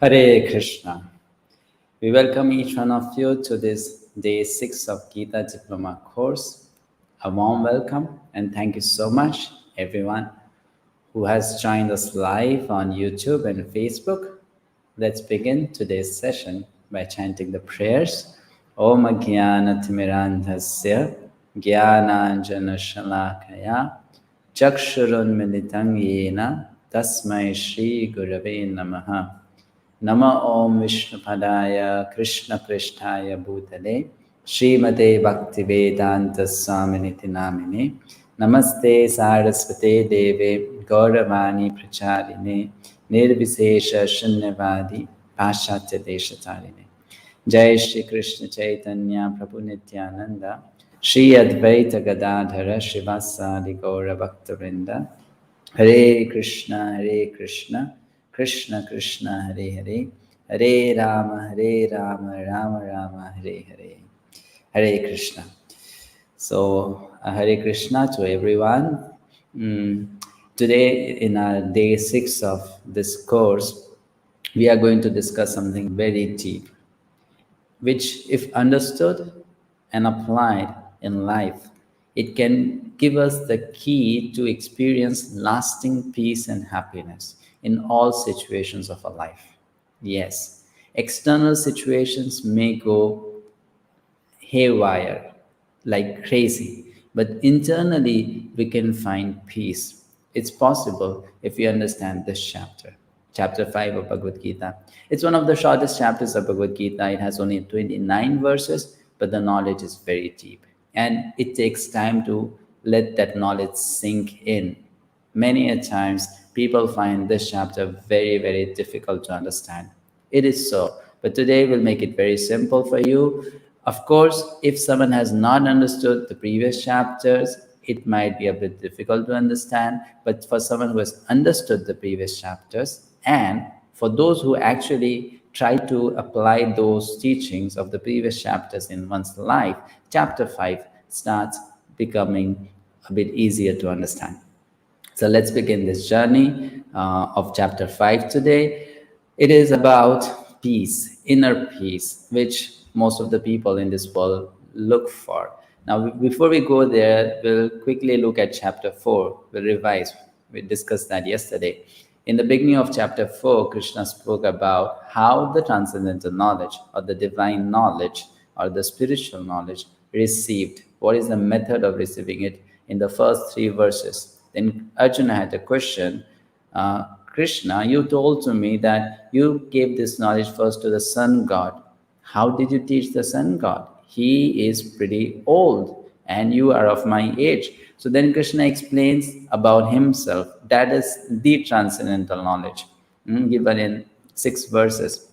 Hare Krishna. We welcome each one of you to this day 6 of Gita Diploma course. A warm welcome and thank you so much everyone who has joined us live on YouTube and Facebook. Let's begin today's session by chanting the prayers. 𝗟𝗶𝗳𝗏𝗃 𝗃𝗏𝗃𝗀𝗃𝗃 चक्षुरुन्मिलितं तस्मै श्रीगुरवे नमः। Nama Om Vishnupadaya Krishna Prishtaya Bhutale Srimate Bhaktivedanta Swaminiti Namine Namaste Saraswate Deve Gauravani Pracharine Nirvisesha Shunyavadi Paschatya Deshatarine. Jai Shri Krishna Chaitanya Prabhu Nityananda Shri Advaita Gadadhara Srivasadi Gaura Bhaktavinda. Hare Krishna Krishna Krishna Hare Hare Hare Rama Rama Rama Hare Hare. Hare Krishna. So Hare Krishna to everyone. Today in our day 6 of this course, we are going to discuss something very deep, which if understood and applied in life, it can give us the key to experience lasting peace and happiness in all situations of our life. Yes, external situations may go haywire, like crazy, but internally we can find peace. It's possible if we understand this chapter, chapter 5 of Bhagavad-Gita. It's one of the shortest chapters of Bhagavad-Gita. It has only 29 verses, but the knowledge is very deep. And it takes time to let that knowledge sink in. Many a times, people find this chapter very, very difficult to understand. It is so, but today we'll make it very simple for you. Of course, if someone has not understood the previous chapters, it might be a bit difficult to understand, but for someone who has understood the previous chapters, and for those who actually try to apply those teachings of the previous chapters in one's life, chapter 5 starts becoming a bit easier to understand. So let's begin this journey of chapter 5 today. It is about peace, inner peace, which most of the people in this world look for. Now, before we go there, we'll quickly look at chapter 4. We'll revise. We discussed that yesterday. In the beginning of chapter 4, Krishna spoke about how the transcendental knowledge or the divine knowledge or the spiritual knowledge received. What is the method of receiving it in the first 3 verses? Then Arjuna had a question. Krishna, you told to me that you gave this knowledge first to the sun god. How did you teach the sun god? He is pretty old and you are of my age. So then Krishna explains about himself. That is the transcendental knowledge given in 6 verses.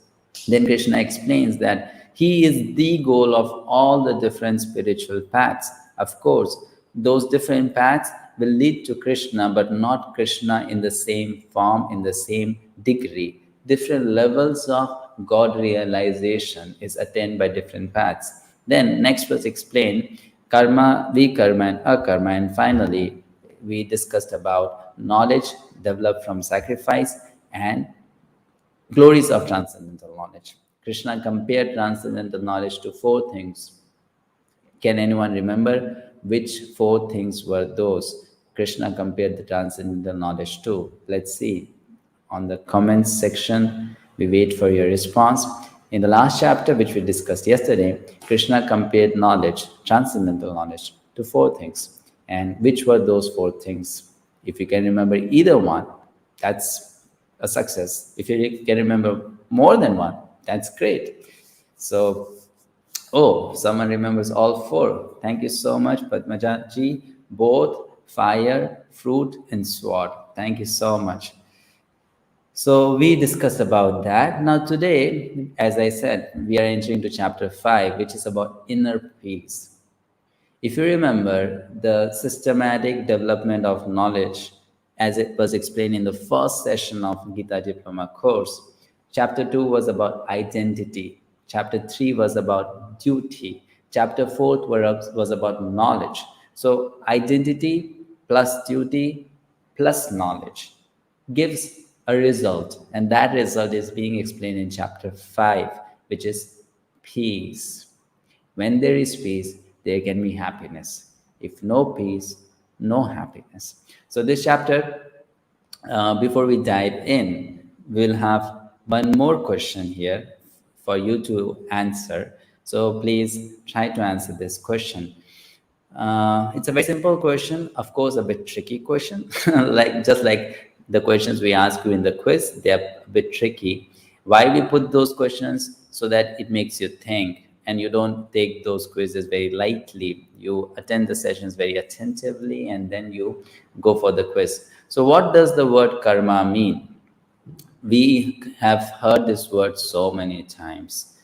Then Krishna explains that he is the goal of all the different spiritual paths. Of course, those different paths will lead to Krishna, but not Krishna in the same form, in the same degree. Different levels of God realization is attained by different paths. Then next was explained karma, vikarma and akarma. And finally, we discussed about knowledge developed from sacrifice and glories of transcendental knowledge. Krishna compared transcendental knowledge to 4 things. Can anyone remember which 4 things were those Krishna compared the transcendental knowledge to? Let's see. On the comments section, we wait for your response. In the last chapter, which we discussed yesterday, Krishna compared knowledge, transcendental knowledge, to 4 things. And which were those 4 things? If you can remember either one, that's a success. If you can remember more than one, that's great. So, oh, someone remembers all 4. Thank you so much, Padmaja ji. Both fire, fruit, and sword. Thank you so much. So we discussed about that. Now today, as I said, we are entering into chapter 5, which is about inner peace. If you remember the systematic development of knowledge, as it was explained in the first session of Gita Diploma course, chapter 2 was about identity. Chapter 3 was about duty. Chapter 4 was about knowledge. So identity plus duty plus knowledge gives a result, and that result is being explained in chapter 5, which is peace. When there is peace, there can be happiness. If no peace, no happiness. So this chapter, before we dive in, we'll have one more question here for you to answer. So please try to answer this question. It's a very simple question, of course, a bit tricky question, just like the questions we ask you in the quiz, they're a bit tricky. Why we put those questions? So that it makes you think and you don't take those quizzes very lightly. You attend the sessions very attentively and then you go for the quiz. So what does the word karma mean? We have heard this word so many times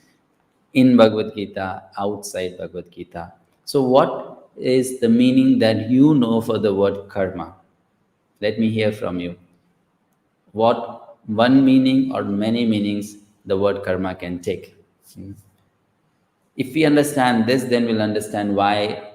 in Bhagavad-Gita, outside Bhagavad-Gita. So what is the meaning that you know for the word karma? Let me hear from you. What one meaning or many meanings the word karma can take? If we understand this, then we'll understand why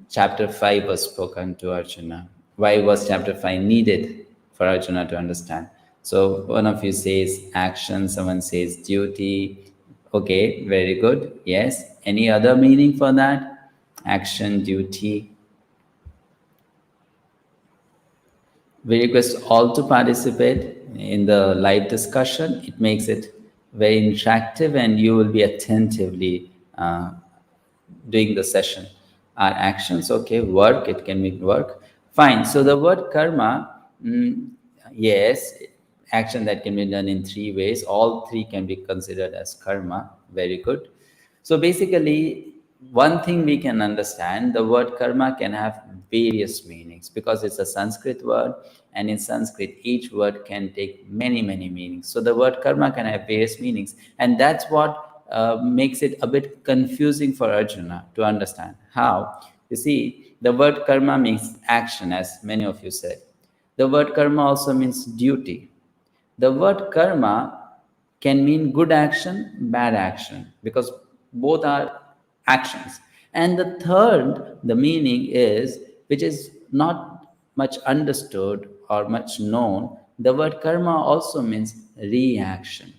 chapter 5 was spoken to Arjuna. Why was chapter 5 needed for Arjuna to understand? So one of you says action, someone says duty. Okay, very good. Yes. Any other meaning for that? Action, duty. We request all to participate in the live discussion. It makes it very interactive and you will be attentively doing the session. Our actions, okay, work, it can mean work. Fine. So the word karma, yes, action that can be done in 3 ways. All 3 can be considered as karma. Very good. So basically, one thing we can understand, the word karma can have various meanings because it's a Sanskrit word, and in Sanskrit, each word can take many, many meanings. So the word karma can have various meanings, and that's what makes it a bit confusing for Arjuna to understand. How? You see, the word karma means action, as many of you said. The word karma also means duty. The word karma can mean good action, bad action, because both are actions. And the third, the meaning is, which is not much understood or much known, the word karma also means reaction.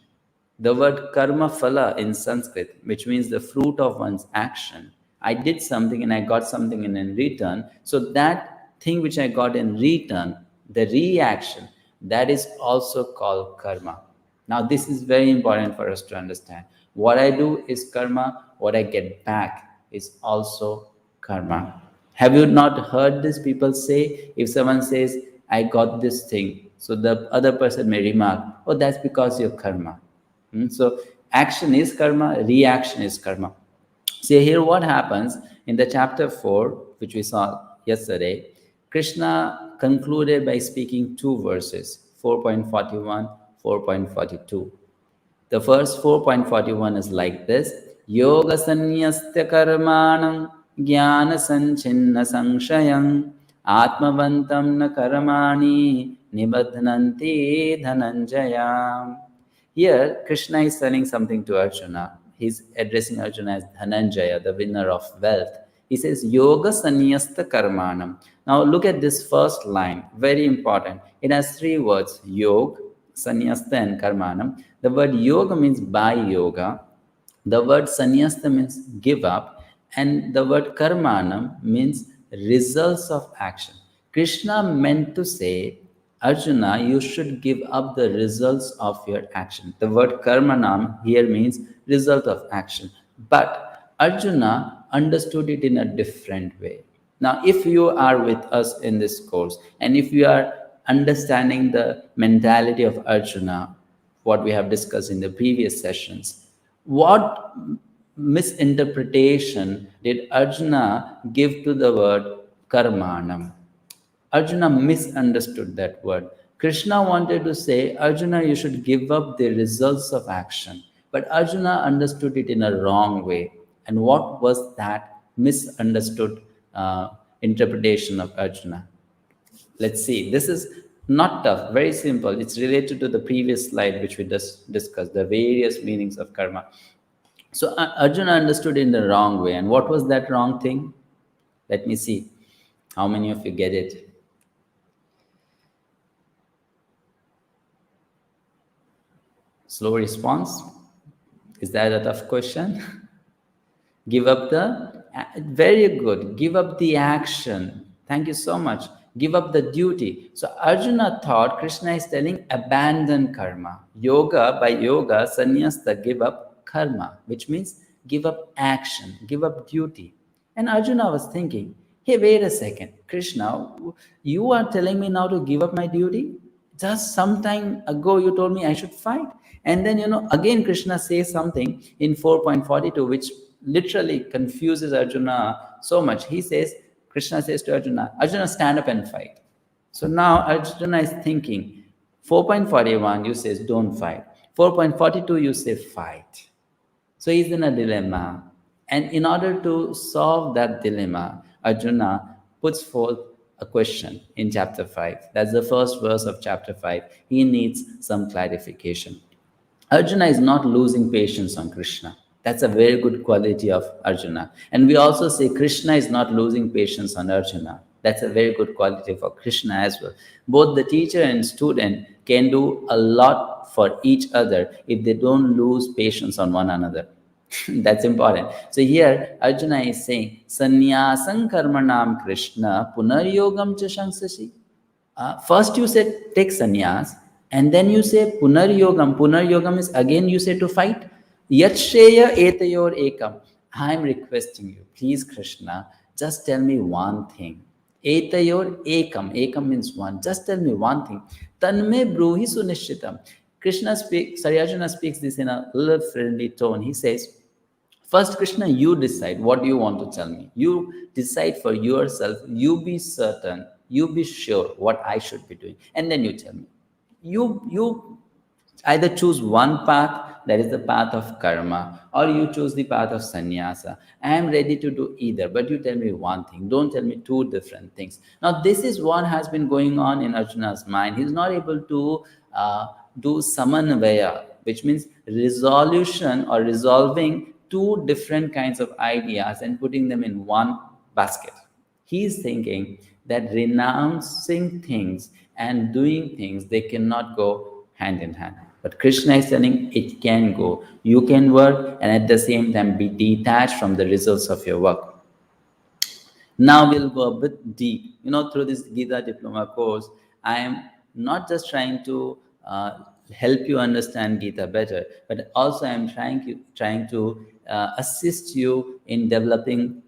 The word karma phala in Sanskrit, which means the fruit of one's action. I did something and I got something in return. So that thing which I got in return, the reaction, that is also called karma. Now this is very important for us to understand. What I do is karma, what I get back is also karma. Have you not heard this people say? If someone says, I got this thing, so the other person may remark, oh, that's because your karma. So action is karma, reaction is karma. See here what happens in the chapter 4, which we saw yesterday. Krishna concluded by speaking 2 verses, 4.41, 4.42. The first 4.41 is like this: Yoga sanyastya karmanam jnana sanchinna sanshayam atmavantam na karmani nibadhananti dhananjaya. Here, Krishna is telling something to Arjuna. He's addressing Arjuna as Dhananjaya, the winner of wealth. He says, Yoga Sanyasta Karmanam. Now look at this first line, very important. It has 3 words, Yoga, Sanyasta and Karmanam. The word Yoga means by yoga. The word Sanyasta means give up. And the word Karmanam means results of action. Krishna meant to say, Arjuna, you should give up the results of your action. The word karmanam here means result of action. But Arjuna understood it in a different way. Now, if you are with us in this course, and if you are understanding the mentality of Arjuna, what we have discussed in the previous sessions, what misinterpretation did Arjuna give to the word karmanam? Arjuna misunderstood that word. Krishna wanted to say, Arjuna, you should give up the results of action. But Arjuna understood it in a wrong way. And what was that misunderstood interpretation of Arjuna? Let's see. This is not tough, very simple. It's related to the previous slide which we just discussed, the various meanings of karma. So Arjuna understood it in the wrong way. And what was that wrong thing? Let me see. How many of you get it? Slow response. Is that a tough question? Give up the, very good, give up the action. Thank you so much. Give up the duty. So Arjuna thought Krishna is telling abandon karma. Yoga, by yoga, sannyasa, give up karma, which means give up action, give up duty. And Arjuna was thinking, hey, wait a second, Krishna, you are telling me now to give up my duty? Just some time ago you told me I should fight. And then, again Krishna says something in 4.42 which literally confuses Arjuna so much. Krishna says to Arjuna, Arjuna, stand up and fight. So now Arjuna is thinking, 4.41 you say don't fight. 4.42 you say fight. So he's in a dilemma. And in order to solve that dilemma, Arjuna puts forth a question in chapter 5. That's the first verse of chapter 5. He needs some clarification. Arjuna is not losing patience on Krishna. That's a very good quality of Arjuna. And we also say Krishna is not losing patience on Arjuna. That's a very good quality for Krishna as well. Both the teacher and student can do a lot for each other if they don't lose patience on one another. That's important. So here Arjuna is saying, Sannyasam karmanam Krishna punaryogam cha shangsasi. First you said take sannyas, and then you say punaryogam. Punaryogam is again you say to fight. 𝗟𝗶𝗵𝗲𝗀𝗃𝗃. I am requesting you, please Krishna, just tell me one thing. 𝗟𝗶𝗵𝗃𝗃. Ekam means one. Just tell me one thing. Tanme bruhi sunishitam. Arjuna speaks this in a little friendly tone. He says, first Krishna, you decide what you want to tell me. You decide for yourself. You be certain. You be sure what I should be doing. And then you tell me. You either choose one path, that is the path of karma, or you choose the path of sannyasa. I am ready to do either, but you tell me one thing. Don't tell me two different things. Now, this is what has been going on in Arjuna's mind. He's not able to do samanvaya, which means resolution or resolving two different kinds of ideas and putting them in one basket. He's thinking that renouncing things and doing things, they cannot go hand in hand. But Krishna is telling it can go. You can work and at the same time be detached from the results of your work. Now we'll go a bit deep. Through this Gita Diploma course, I am not just trying to help you understand Gita better, but also I am trying to assist you in developing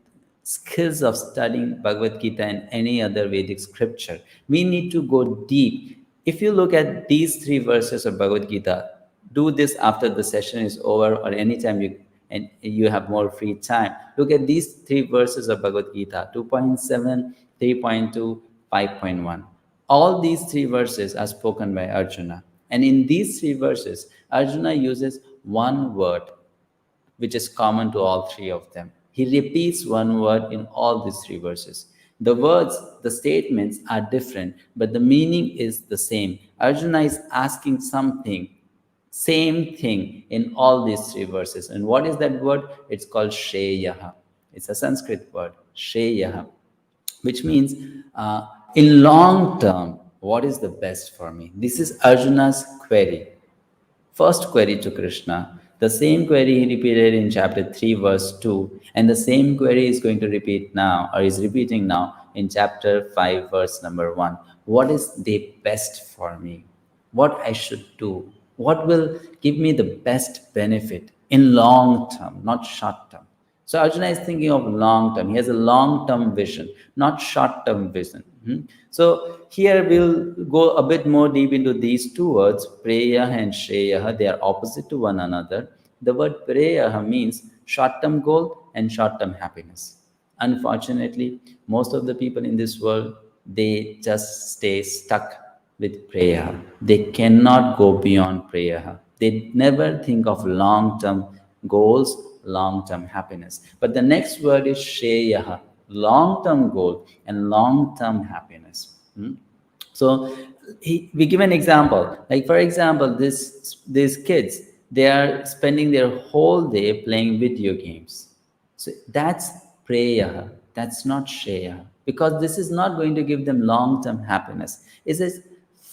skills of studying Bhagavad-Gita and any other Vedic scripture. We need to go deep. If you look at these 3 verses of Bhagavad-Gita, do this after the session is over or anytime you have more free time. Look at these 3 verses of Bhagavad-Gita, 2.7, 3.2, 5.1. All these 3 verses are spoken by Arjuna. And in these 3 verses, Arjuna uses one word, which is common to all 3 of them. He repeats one word in all these 3 verses. The words, the statements are different, but the meaning is the same. Arjuna is asking something, same thing in all these 3 verses. And what is that word? It's called Shreyaha. It's a Sanskrit word, Shreyaha, which means in long term, what is the best for me? This is Arjuna's query. First query to Krishna. The same query he repeated in chapter 3, verse 2, and the same query is going to repeat now, or is repeating now in chapter 5, verse number 1. What is the best for me? What I should do? What will give me the best benefit in long term, not short term? So Arjuna is thinking of long term. He has a long-term vision, not short-term vision. So here we'll go a bit more deep into these 2 words, preyaha and shreyaha. They are opposite to one another. The word preyaha means short-term goal and short-term happiness. Unfortunately, most of the people in this world, they just stay stuck with preyaha. They cannot go beyond preyaha. They never think of long-term goals, long-term happiness. But the next word is shreyaha, long-term goal and long-term happiness. So we give an example. Like for example, these kids, they are spending their whole day playing video games. So that's preyaha, that's not shreyaha, because this is not going to give them long-term happiness. It says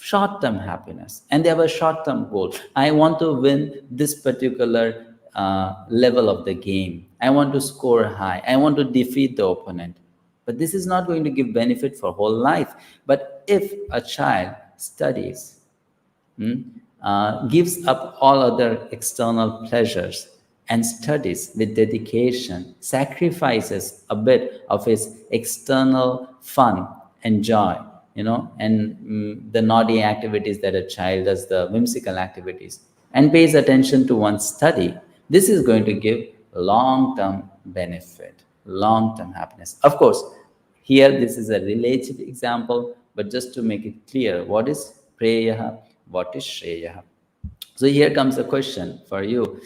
short-term happiness, and they have a short-term goal. I want to win this particular level of the game. I want to score high. I want to defeat the opponent. But this is not going to give benefit for whole life. But if a child studies, gives up all other external pleasures and studies with dedication, sacrifices a bit of his external fun and joy, and the naughty activities that a child does, the whimsical activities, and pays attention to one's study, this is going to give long-term benefit, long-term happiness. Of course, here this is a relative example, but just to make it clear, what is preyaha, what is shreyaha? So here comes a question for you.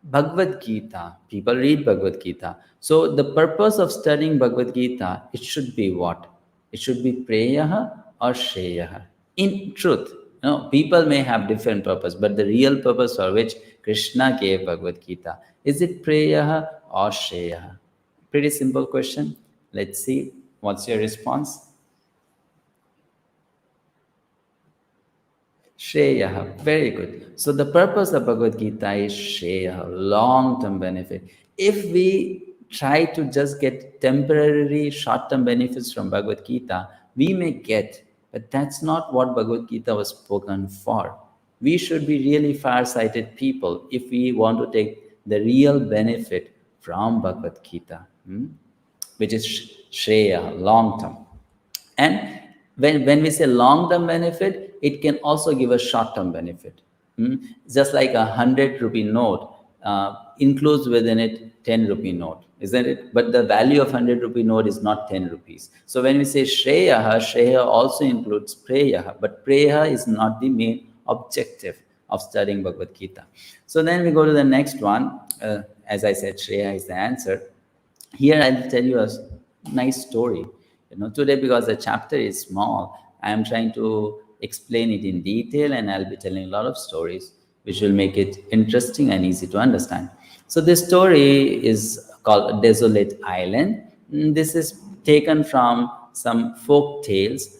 Bhagavad-Gita, people read Bhagavad-Gita. So the purpose of studying Bhagavad-Gita, it should be what? It should be preyaha or shreyaha. In truth, people may have different purpose, but the real purpose for which Krishna gave Bhagavad-Gita, is it preyaha or shreyaha? Pretty simple question. Let's see. What's your response? Shreyaha. Very good. So the purpose of Bhagavad Gita is shreyaha, long-term benefit. If we try to just get temporary short-term benefits from Bhagavad Gita, we may get, but that's not what Bhagavad Gita was spoken for. We should be really far-sighted people if we want to take the real benefit from Bhagavad Gita, which is shreya, long-term. And when we say long-term benefit, it can also give a short-term benefit. Just like a 100 rupee note includes within it 10 rupee note, isn't it? But the value of 100 rupee note is not 10 rupees. So when we say shreya also includes preyaha, but preyaha is not the main objective of studying Bhagavad Gita. So then we go to the next one. As I said, shreya is the answer. Here I'll tell you a nice story. Today, because the chapter is small, I am trying to explain it in detail, and I'll be telling a lot of stories which will make it interesting and easy to understand. So this story is called A Desolate Island. This is taken from some folk tales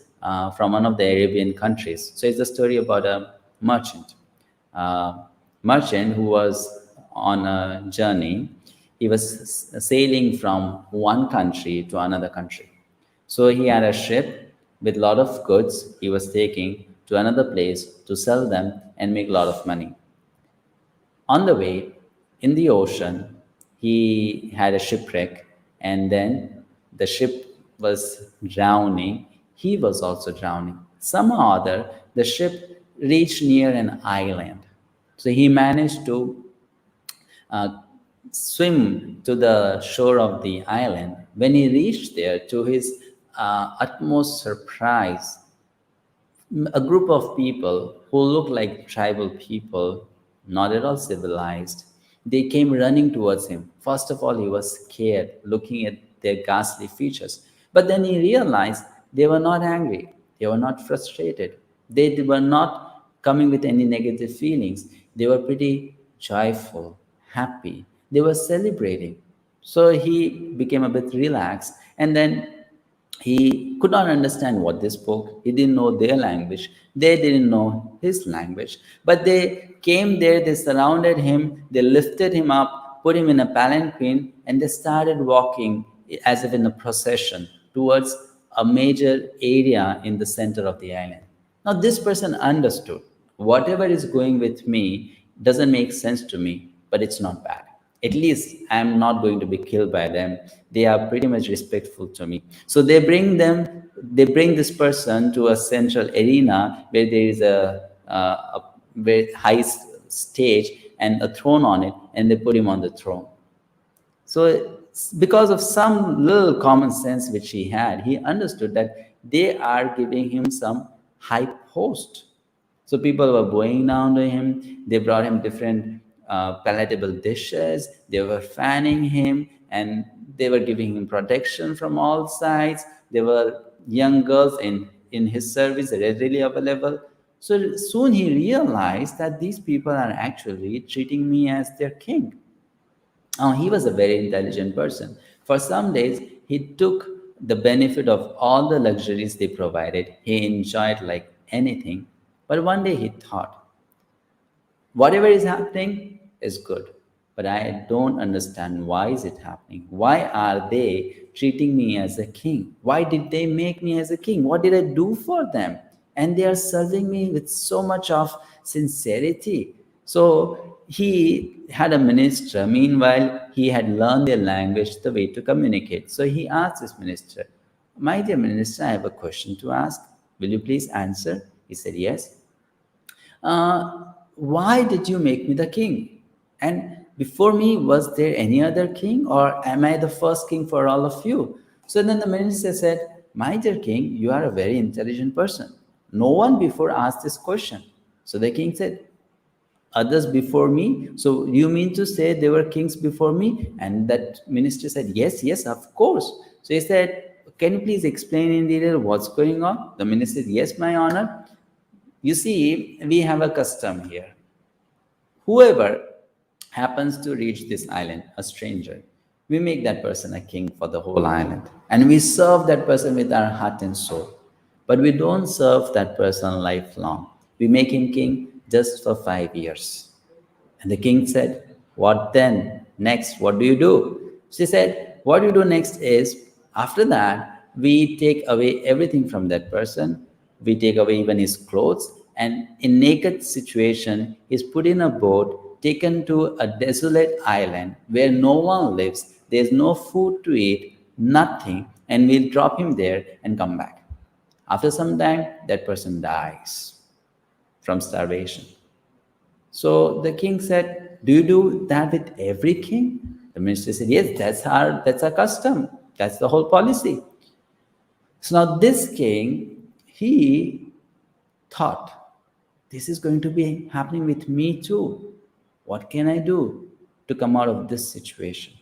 from one of the Arabian countries. So it's a story about a merchant who was on a journey. He was sailing from one country to another country. So he had a ship with a lot of goods he was taking to another place to sell them and make a lot of money. On the way, in the ocean, he had a shipwreck, and then the ship was drowning. He was also drowning. Somehow or other, the ship reached near an island. So he managed to swim to the shore of the island. When he reached there, to his utmost surprise, a group of people who looked like tribal people, not at all civilized, they came running towards him. First of all, he was scared, looking at their ghastly features. But then he realized they were not angry. They were not frustrated. They were not coming with any negative feelings. They were pretty joyful, happy. They were celebrating. So he became a bit relaxed, and then he could not understand what they spoke. He didn't know their language. They didn't know his language. But they came there, they surrounded him, they lifted him up, put him in a palanquin, and they started walking as if in a procession towards a major area in the center of the island. Now this person understood, whatever is going with me doesn't make sense to me, but it's not bad. At least I'm not going to be killed by them. They are pretty much respectful to me. So they bring this person to a central arena where there is a very high stage and a throne on it, and they put him on the throne. So because of some little common sense which he had, he understood that they are giving him some high post. So people were bowing down to him. They brought him different palatable dishes. They were fanning him, and they were giving him protection from all sides. There were young girls in his service readily available. So soon he realized that these people are actually treating me as their king. Now, he was a very intelligent person. For some days, he took the benefit of all the luxuries they provided. He enjoyed like anything. But one day he thought, whatever is happening is good, but I don't understand why is it happening. Why are they treating me as a king? Why did they make me as a king? What did I do for them? And they are serving me with so much of sincerity. So he had a minister. Meanwhile, he had learned their language, the way to communicate. So he asked this minister, my dear minister, I have a question to ask. Will you please answer? He said, yes. Why did you make me the king? And before me, was there any other king, or am I the first king for all of you? So then the minister said, my dear king, you are a very intelligent person. No one before asked this question. So the king said, others before me? So you mean to say there were kings before me? And that minister said, yes, yes, of course. So he said, can you please explain in detail what's going on? The minister said, yes, my honor. You see, we have a custom here. Whoever happens to reach this island, a stranger, we make that person a king for the whole island. And we serve that person with our heart and soul. But we don't serve that person lifelong. We make him king just for 5 years. And the king said, what then? Next, what do you do? She said, what you do next is, after that, we take away everything from that person. We take away even his clothes. And in naked situation, he's put in a boat, taken to a desolate island where no one lives. There's no food to eat, nothing. And we'll drop him there and come back. After some time, that person dies from starvation. So the king said, do you do that with every king? The minister said, yes, that's our custom. That's the whole policy. So now this king, he thought, this is going to be happening with me too. What can I do to come out of this situation?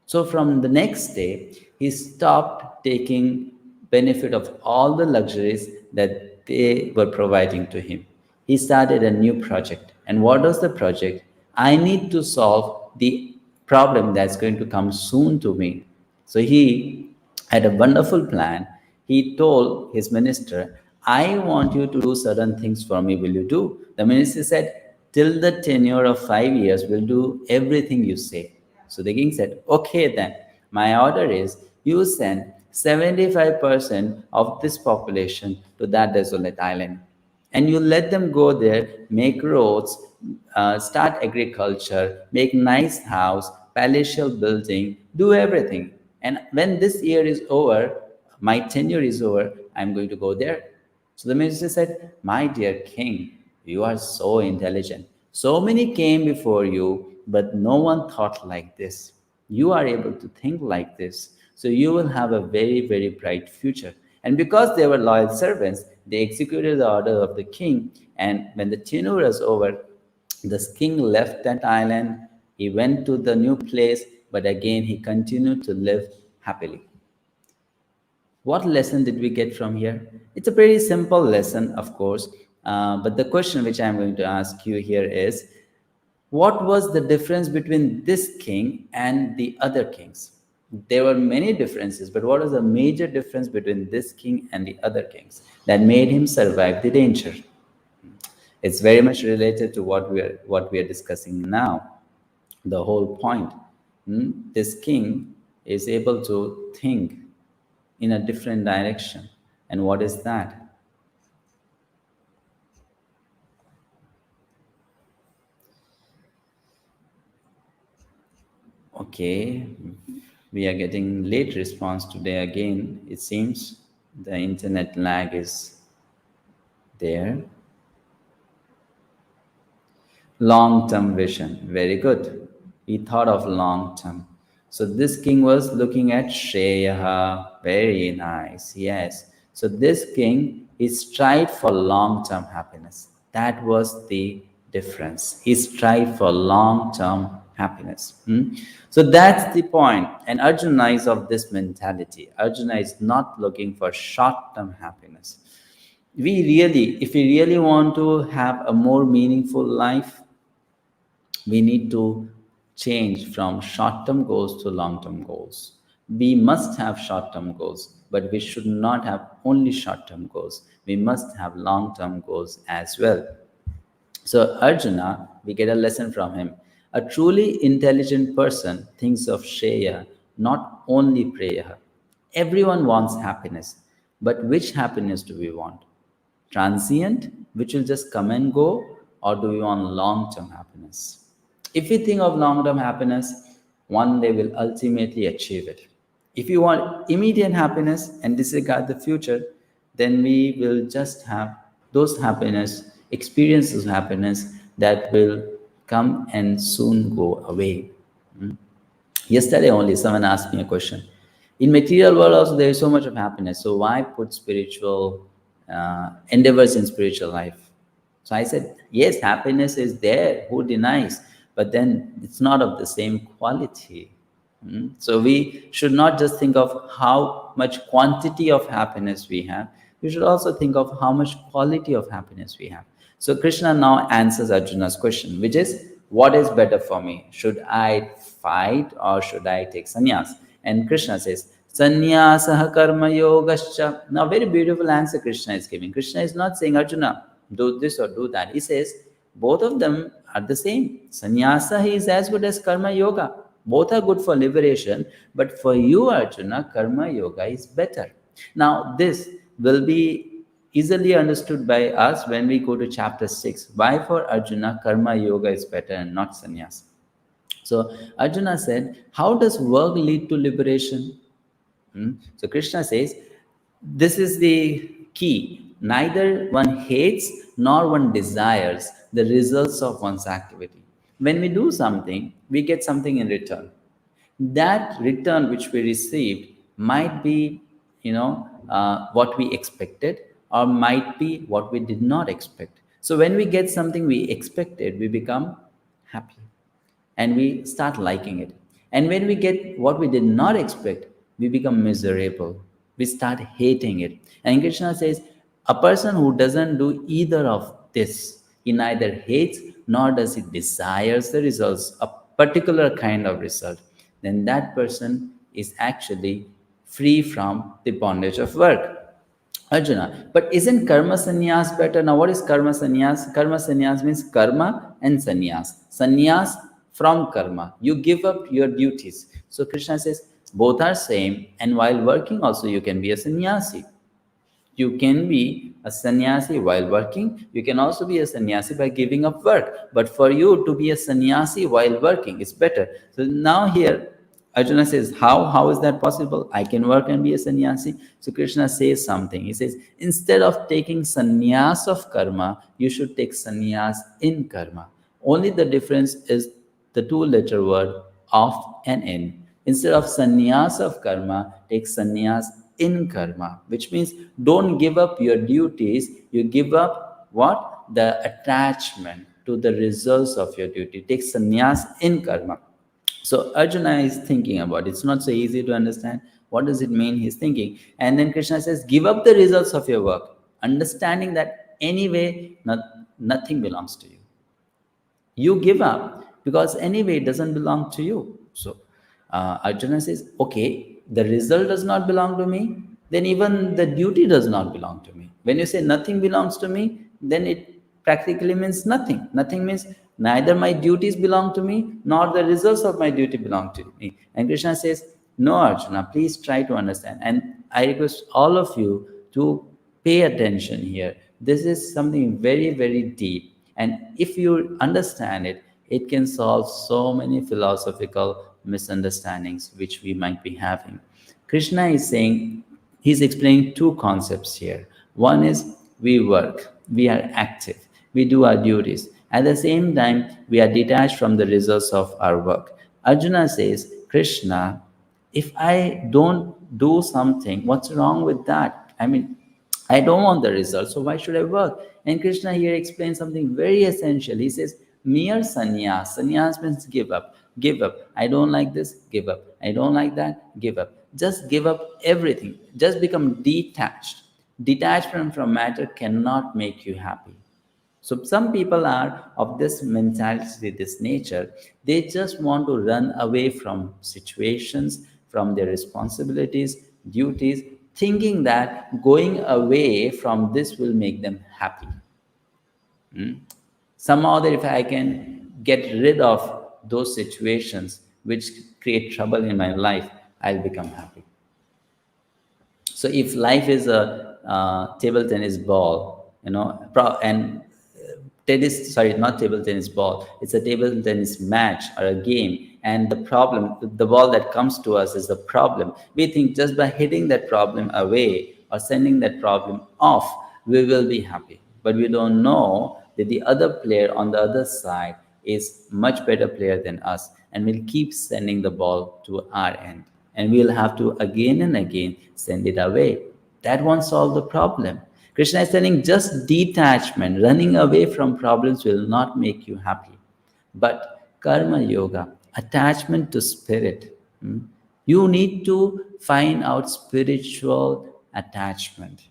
So from the next day, he stopped taking benefit of all the luxuries that they were providing to him. He started a new project. And what was the project? I need to solve the problem that's going to come soon to me. So he had a wonderful plan. He told his minister, I want you to do certain things for me. Will you do? The minister said, till the tenure of 5 years, we'll do everything you say. So the king said, okay then, my order is you send 75% of this population to that desolate island. And you let them go there, make roads, start agriculture, make nice house, palatial building, do everything. And when this year is over, my tenure is over, I'm going to go there. So the minister said, my dear king, you are so intelligent. So many came before you, but no one thought like this. You are able to think like this. So you will have a very, very bright future. And because they were loyal servants, they executed the order of the king. And when the tenure was over, the king left that island. He went to the new place, but again, he continued to live happily. What lesson did we get from here? It's a pretty simple lesson, of course. But the question which I'm going to ask you here is, what was the difference between this king and the other kings? There were many differences, but what was the major difference between this king and the other kings that made him survive the danger? It's very much related to what we are discussing now. The whole point. This king is able to think in a different direction. And what is that? Okay, we are getting late response today again. It seems the internet lag is there. Long-term vision, very good. He thought of long-term. So this king was looking at Shreya, very nice, yes. So this king, he strived for long-term happiness. That was the difference. He strived for long-term happiness. So that's the point. And Arjuna is of this mentality. Arjuna is not looking for short-term happiness. If we really want to have a more meaningful life, we need to change from short-term goals to long-term goals. We must have short-term goals. but we should not have only short-term goals. We must have long-term goals as well. So Arjuna, we get a lesson from him. A truly intelligent person thinks of Shreya, not only Preya. Everyone wants happiness, but which happiness do we want? Transient, which will just come and go, or do we want long-term happiness? If we think of long-term happiness, one day we'll ultimately achieve it. If you want immediate happiness and disregard the future, then we will just have those happiness, experiences of happiness that will come and soon go away. Yesterday only someone asked me a question. In material world also there is so much of happiness, so why put spiritual endeavors in spiritual life? So I said, yes, happiness is there, who denies? But then it's not of the same quality. So we should not just think of how much quantity of happiness we have, we should also think of how much quality of happiness we have. So Krishna now answers Arjuna's question, which is, what is better for me? Should I fight or should I take sannyas? And Krishna says, sannyasah karma yogascha. Now very beautiful answer Krishna is giving. Krishna is not saying, Arjuna, do this or do that. He says, both of them are the same. Sannyasa is as good as karma yoga. Both are good for liberation, but for you, Arjuna, karma yoga is better. Now, this will be easily understood by us when we go to chapter 6. Why for Arjuna, karma yoga is better and not sannyas? So, Arjuna said, how does work lead to liberation? So, Krishna says, this is the key. Neither one hates nor one desires the results of one's activity. When we do something, we get something in return. That return which we received might be, what we expected, or might be what we did not expect. So when we get something we expected, we become happy and we start liking it. And when we get what we did not expect, we become miserable. We start hating it. And Krishna says, a person who doesn't do either of this, he neither hates nor does he desires the results, a particular kind of result, then that person is actually free from the bondage of work. Arjuna, but isn't karma sannyas better? Now what is karma sannyas? Karma sannyas means karma and sannyas. Sannyas from karma. You give up your duties. So Krishna says, both are same, and while working also you can be a sannyasi. You can be a sannyasi while working. You can also be a sannyasi by giving up work. But for you to be a sannyasi while working is better. So now here, Arjuna says, how is that possible? I can work and be a sannyasi. So Krishna says something. He says, instead of taking sannyas of karma, you should take sannyas in karma. Only the difference is the two-letter word of and in. Instead of sannyas of karma, take sannyas in karma, which means don't give up your duties, you give up what? The attachment to the results of your duty. Take sannyas in karma. So Arjuna is thinking about it. It's not so easy to understand. What does it mean? He's thinking. And then Krishna says, give up the results of your work, understanding that anyway, nothing belongs to you. You give up because anyway it doesn't belong to you. So Arjuna says, okay, the result does not belong to me, then even the duty does not belong to me. When you say nothing belongs to me, then it practically means nothing. Nothing means neither my duties belong to me, nor the results of my duty belong to me. And Krishna says, no, Arjuna, please try to understand. And I request all of you to pay attention here. This is something very, very deep. And if you understand it, it can solve so many philosophical misunderstandings which we might be having. Krishna is saying, he's explaining two concepts here. One is we work, we are active, we do our duties. At the same time, we are detached from the results of our work. Arjuna says, Krishna, if I don't do something, what's wrong with that? I mean, I don't want the results, so why should I work? And Krishna here explains something very essential. He says, mere sannyas. Sannyas means give up. Give up. I don't like this, give up. I don't like that, give up. Just give up everything. Just become detached. Detachment from matter cannot make you happy. So some people are of this mentality, this nature. They just want to run away from situations, from their responsibilities, duties, thinking that going away from this will make them happy. Somehow that if I can get rid of those situations which create trouble in my life, I'll become happy. So if life is a table tennis ball, and not table tennis ball, it's a table tennis match or a game, and the ball that comes to us is the problem. We think just by hitting that problem away or sending that problem off, we will be happy. But we don't know that the other player on the other side is much better player than us, and will keep sending the ball to our end. And we'll have to again and again send it away. That won't solve the problem. Krishna is telling just detachment, running away from problems will not make you happy. But karma yoga, attachment to spirit, you need to find out spiritual attachment.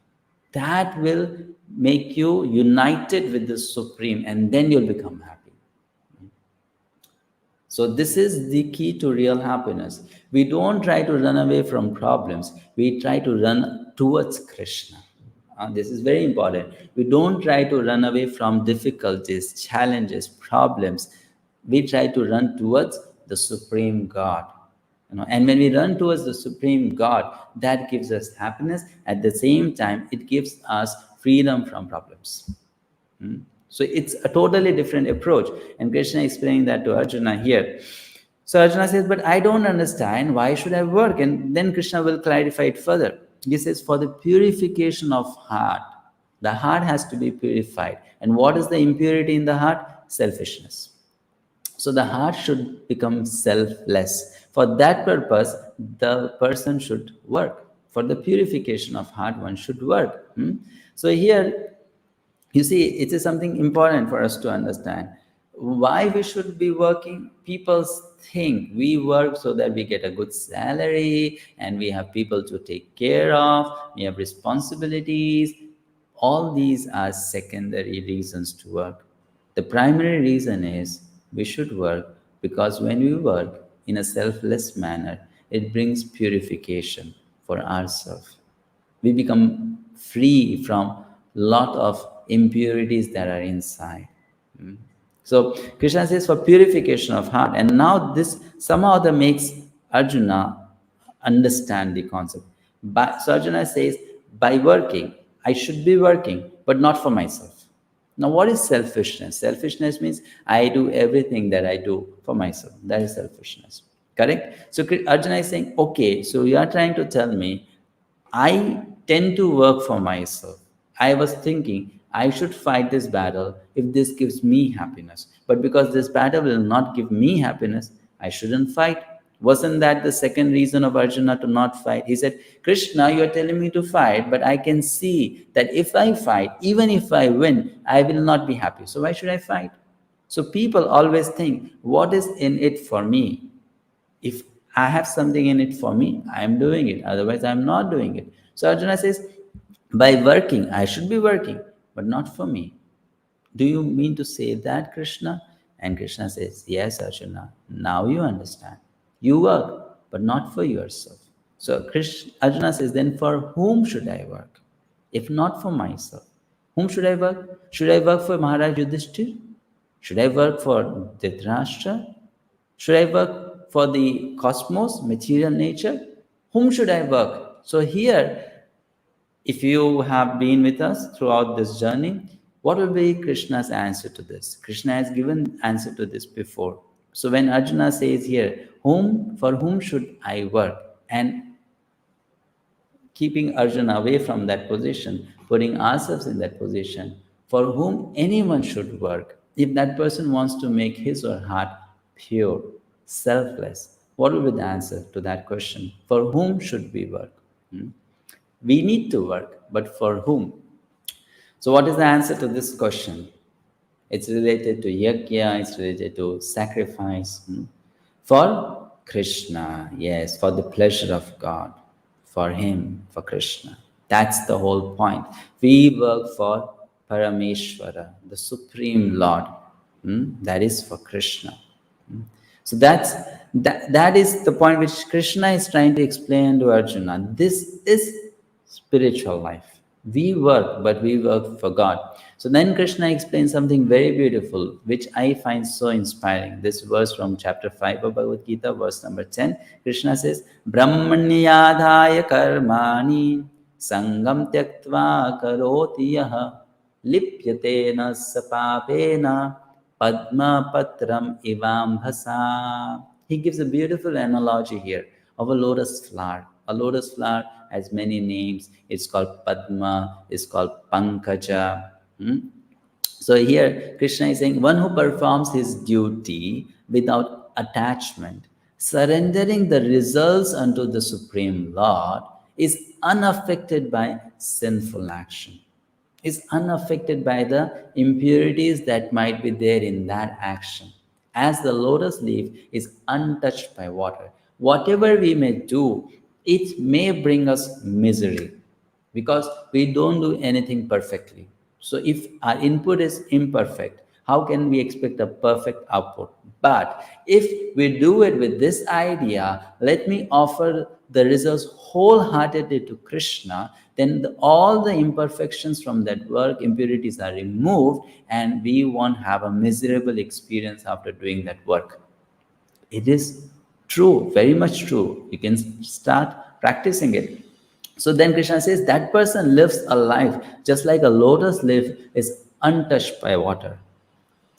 That will make you united with the Supreme, and then you'll become happy. So this is the key to real happiness. We don't try to run away from problems. We try to run towards Krishna. This is very important. We don't try to run away from difficulties, challenges, problems. We try to run towards the Supreme God. And when we run towards the Supreme God, that gives us happiness. At the same time, it gives us freedom from problems. So it's a totally different approach. And Krishna is explaining that to Arjuna here. So Arjuna says, but I don't understand. Why should I work? And then Krishna will clarify it further. He says, for the purification of heart. The heart has to be purified. And what is the impurity in the heart? Selfishness. So the heart should become selfless. For that purpose, the person should work. For the purification of heart, one should work. So here, you see, it is something important for us to understand. Why we should be working? People think we work so that we get a good salary and we have people to take care of, we have responsibilities. All these are secondary reasons to work. The primary reason is we should work because when we work in a selfless manner, it brings purification for ourselves. We become free from a lot of impurities that are inside. So Krishna says for purification of heart. And now this somehow that makes Arjuna understand the concept. So Arjuna says, by working, I should be working, but not for myself. Now what is selfishness? Selfishness means I do everything that I do for myself. That is selfishness. Correct? So Arjuna is saying, okay, so you are trying to tell me, I tend to work for myself. I was thinking, I should fight this battle if this gives me happiness. But because this battle will not give me happiness, I shouldn't fight. Wasn't that the second reason of Arjuna to not fight? He said, Krishna, you are telling me to fight, but I can see that if I fight, even if I win, I will not be happy. So why should I fight? So people always think, what is in it for me? If I have something in it for me, I am doing it. Otherwise, I am not doing it. So Arjuna says, by working, I should be working, but not for me. Do you mean to say that, Krishna? And Krishna says, yes, Arjuna, now you understand. You work, but not for yourself. So Arjuna says, then for whom should I work? If not for myself. Whom should I work? Should I work for Maharaj Yudhishthira? Should I work for Dhritarashtra? Should I work for the cosmos, material nature? Whom should I work? So here, if you have been with us throughout this journey, what will be Krishna's answer to this? Krishna has given answer to this before. So when Arjuna says here, for whom should I work? And keeping Arjuna away from that position, putting ourselves in that position, for whom anyone should work, if that person wants to make his or her heart pure, selfless, what will be the answer to that question? For whom should we work? We need to work, but for whom? So what is the answer to this question? It's related to yajna, it's related to sacrifice. For Krishna, yes, for the pleasure of God, for Him, for Krishna. That's the whole point. We work for Parameshwara, the Supreme Lord. That is for Krishna. So that is the point which Krishna is trying to explain to Arjuna. This is spiritual life. We work, but we work for God. So then Krishna explains something very beautiful, which I find so inspiring. This verse from chapter 5 of Bhagavad-Gita, verse number 10. Krishna says, Brahmanyadhaya karmani sangam tyaktva karoti yaha lipyate na sapapena padma patram 𝗍𝗶𝗂. He gives a beautiful analogy here of a lotus flower. A lotus flower has many names. It's called Padma, it's called Pankaja. So here Krishna is saying, one who performs his duty without attachment, surrendering the results unto the Supreme Lord, is unaffected by sinful action, is unaffected by the impurities that might be there in that action. As the lotus leaf is untouched by water, whatever we may do, it may bring us misery because we don't do anything perfectly. So if our input is imperfect, how can we expect a perfect output? But if we do it with this idea, let me offer the results wholeheartedly to Krishna, then all the imperfections from that work, impurities are removed, and we won't have a miserable experience after doing that work. It is true, very much true. You can start practicing it. So then Krishna says that person lives a life just like a lotus leaf is untouched by water.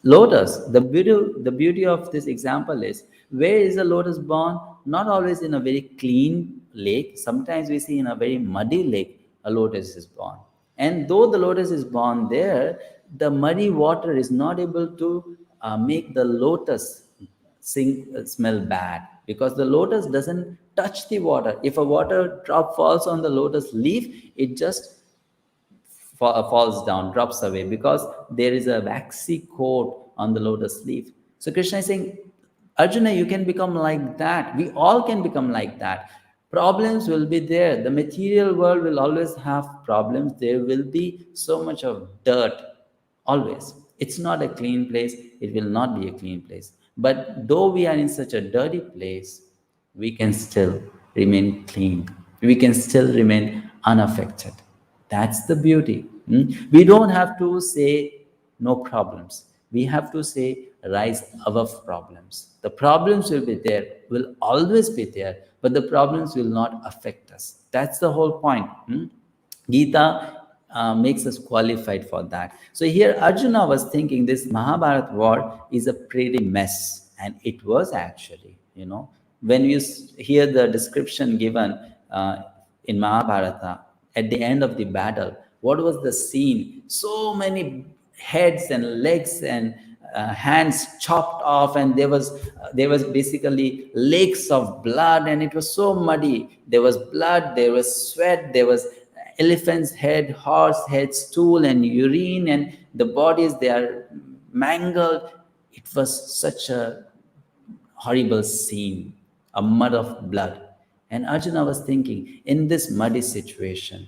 Lotus, the beauty of this example is, where is the lotus born? Not always in a very clean lake. Sometimes we see in a very muddy lake a lotus is born. And though the lotus is born there, the muddy water is not able to make the lotus smell bad, because the lotus doesn't touch the water. If a water drop falls on the lotus leaf, it just falls down, drops away, because there is a waxy coat on the lotus leaf. So Krishna is saying, Arjuna, you can become like that. We all can become like that. Problems will be there. The material world will always have problems. There will be so much of dirt, always. It's not a clean place. It will not be a clean place. But though we are in such a dirty place, we can still remain clean. We can still remain unaffected. That's the beauty. We don't have to say no problems. We have to say rise above problems. The problems will be there, will always be there, but the problems will not affect us. That's the whole point. Gita makes us qualified for that. So here Arjuna was thinking this Mahabharata war is a pretty mess. And it was actually, when you hear the description given in Mahabharata, at the end of the battle, what was the scene? So many heads and legs and hands chopped off, and there was basically lakes of blood, and it was so muddy. There was blood, there was sweat, there was elephant's head, horse head, stool, and urine, and the bodies, they are mangled. It was such a horrible scene, a mud of blood. And Arjuna was thinking, in this muddy situation,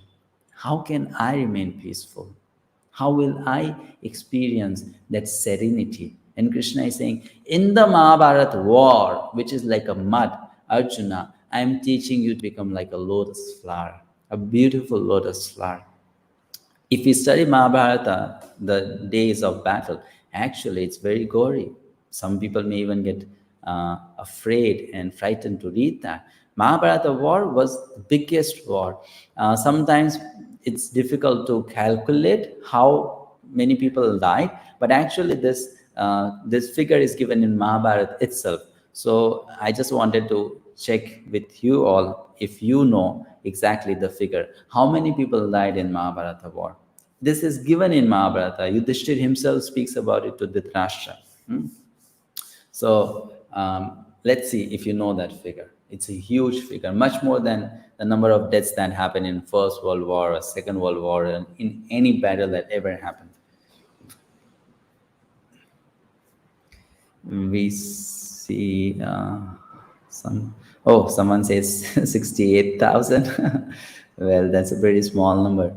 how can I remain peaceful? How will I experience that serenity? And Krishna is saying, in the Mahabharata war, which is like a mud, Arjuna, I am teaching you to become like a lotus flower, a beautiful lotus flower. If you study Mahabharata, the days of battle, actually it's very gory. Some people may even get afraid and frightened to read that. Mahabharata war was the biggest war. Sometimes it's difficult to calculate how many people died, but actually this figure is given in Mahabharata itself. So I just wanted to check with you all if you know exactly the figure. How many people died in Mahabharata war? This is given in Mahabharata. Yudhishthir himself speaks about it to Dhritarashtra. So let's see if you know that figure. It's a huge figure, much more than the number of deaths that happened in First World War or Second World War, and in any battle that ever happened. We see someone says 68,000. Well, that's a pretty small number.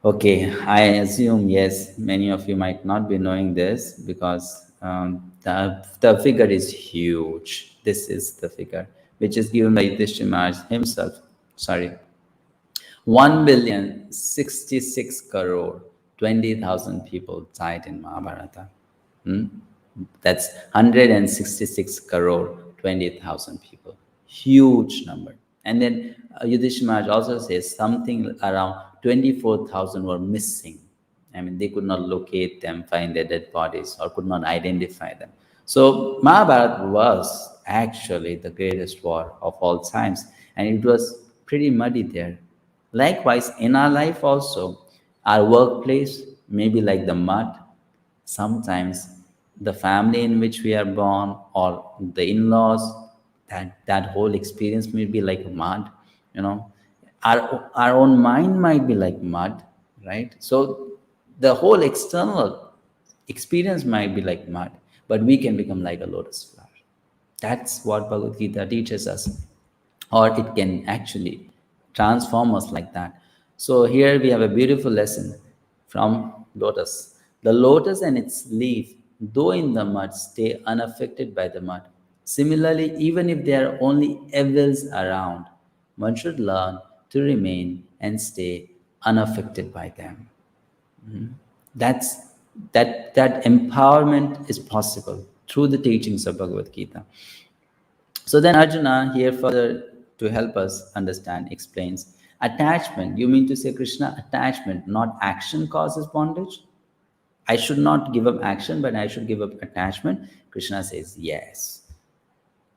Okay, I assume, yes, many of you might not be knowing this because the figure is huge. This is the figure which is given by Yudhishthira Maharaj himself. 1,066,20,000 people died in Mahabharata. That's 166,20,000 people. Huge number. And then Yudhishthira Maharaj also says something around 24,000 were missing. I mean, they could not locate them, find their dead bodies, or could not identify them. So Mahabharata was actually the greatest war of all times, and it was pretty muddy there. Likewise, in our life also, our workplace may be like the mud. Sometimes the family in which we are born, or the in-laws, that whole experience may be like mud. Our own mind might be like mud, right? So the whole external experience might be like mud, but we can become like a lotus flower. That's what Bhagavad-Gita teaches us, or it can actually transform us like that. So here we have a beautiful lesson from lotus. The lotus and its leaf, though in the mud, stay unaffected by the mud. Similarly, even if there are only evils around, one should learn to remain and stay unaffected by them. That empowerment is possible through the teachings of Bhagavad-Gita. So then Arjuna here further to help us understand explains, attachment, you mean to say, Krishna, attachment, not action, causes bondage? I should not give up action, but I should give up attachment. Krishna says yes.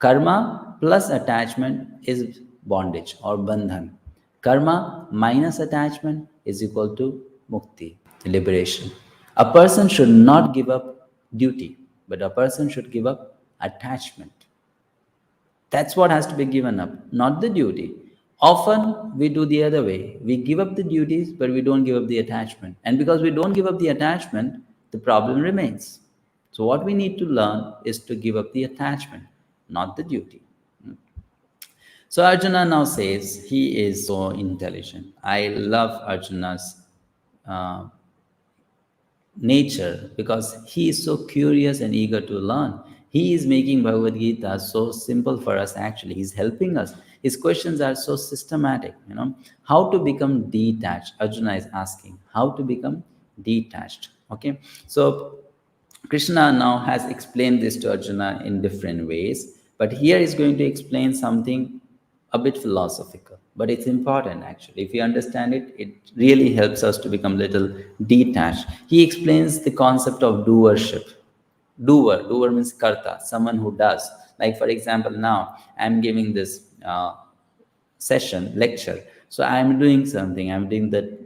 Karma plus attachment is bondage or bandhan. Karma minus attachment is equal to mukti, liberation. A person should not give up duty, but a person should give up attachment. That's what has to be given up, not the duty. Often we do the other way. We give up the duties, but we don't give up the attachment. And because we don't give up the attachment, the problem remains. So what we need to learn is to give up the attachment, not the duty. So Arjuna now says he is so intelligent. I love Arjuna's nature because he is so curious and eager to learn. He is making Bhagavad-Gita so simple for us actually. He's helping us. His questions are so systematic, How to become detached? Arjuna is asking, how to become detached, okay? So Krishna now has explained this to Arjuna in different ways, but here he's going to explain something a bit philosophical, but it's important actually. If you understand it, it really helps us to become little detached. He explains the concept of doership. Doer means karta, someone who does. Like for example, now I'm giving this lecture. So I'm doing something, I'm doing the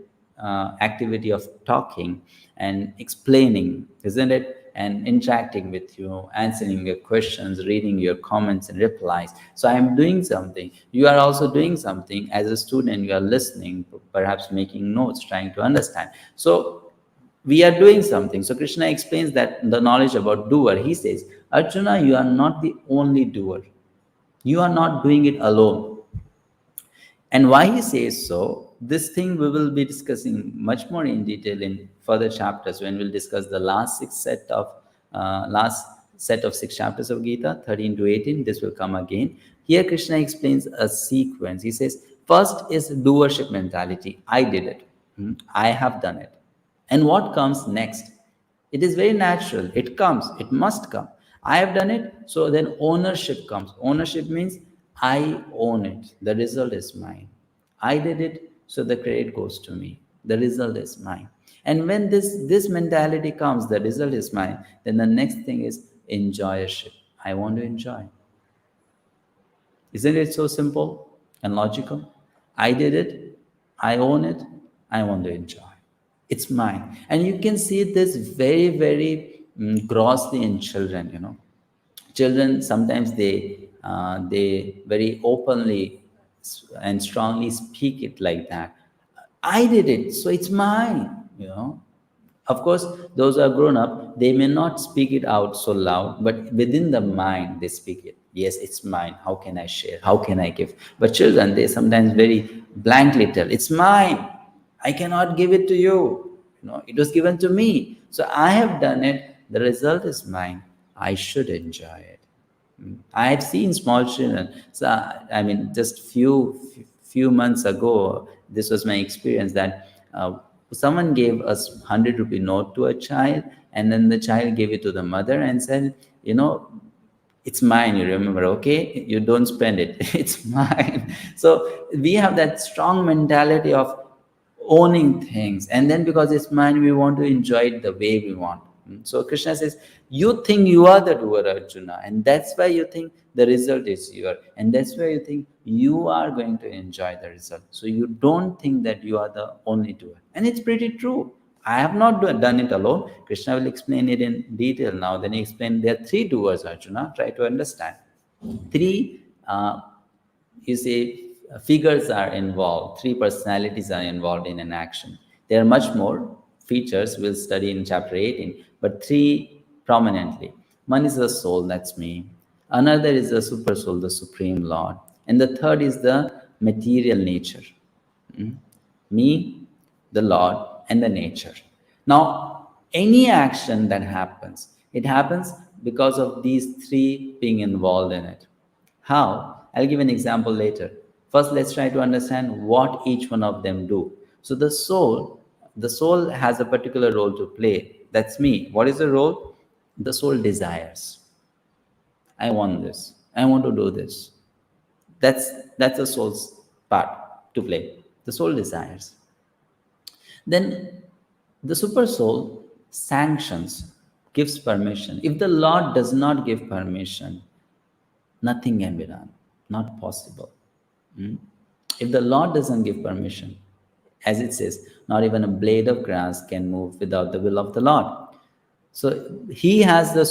activity of talking and explaining, isn't it? And interacting with you, answering your questions, reading your comments and replies. So I'm doing something. You are also doing something. As a student, you are listening, perhaps making notes, trying to understand. So we are doing something. So Krishna explains that the knowledge about doer. He says, Arjuna, you are not the only doer. You are not doing it alone. And why he says so, this thing we will be discussing much more in detail in further chapters when we'll discuss the last set of 6 chapters of Gita, 13 to 18. This will come again. Here Krishna explains a sequence. He says, first is doership mentality. I did it. I have done it. And what comes next? It is very natural. It comes. It must come. I have done it. So then ownership comes. Ownership means I own it. The result is mine. I did it, so the credit goes to me. The result is mine. And when this mentality comes, the result is mine, then the next thing is enjoyership. I want to enjoy. Isn't it so simple and logical? I did it. I own it. I want to enjoy. It's mine. And you can see this very, very grossly in children, Children, sometimes they very openly and strongly speak it like that. I did it, so it's mine, Of course, those who are grown up, they may not speak it out so loud, but within the mind, they speak it. Yes, it's mine. How can I share? How can I give? But children, they sometimes very blankly tell, it's mine. I cannot give it to you. It was given to me. So I have done it. The result is mine. I should enjoy it. I had seen small children. So, I mean, just few months ago, this was my experience that someone gave us 100 rupee note to a child, and then the child gave it to the mother and said, you know, it's mine, you remember, okay? You don't spend it, it's mine. So we have that strong mentality of owning things, and then because it's mine, we want to enjoy it the way we want. So Krishna says, you think you are the doer, Arjuna, and that's why you think the result is yours, and that's why you think you are going to enjoy the result. So you don't think that you are the only doer. And it's pretty true. I have not done it alone. Krishna will explain it in detail now. Then he explained there are three doers, Arjuna. Try to understand. Three, you see, figures are involved. Three personalities are involved in an action. There are much more features we'll study in chapter 18, but three prominently. One is the soul, that's me. Another is the super soul, the Supreme Lord. And the third is the material nature. Me, the Lord, and the nature. Now, any action that happens, it happens because of these three being involved in it. How? I'll give an example later. First, let's try to understand what each one of them do. So the soul has a particular role to play. That's me. What is the role? The soul desires. I want this. I want to do this. That's the soul's part to play. The soul desires. Then the super soul sanctions, gives permission. If the Lord does not give permission, nothing can be done. Not possible. If the Lord doesn't give permission, as it says, not even a blade of grass can move without the will of the Lord. So he has the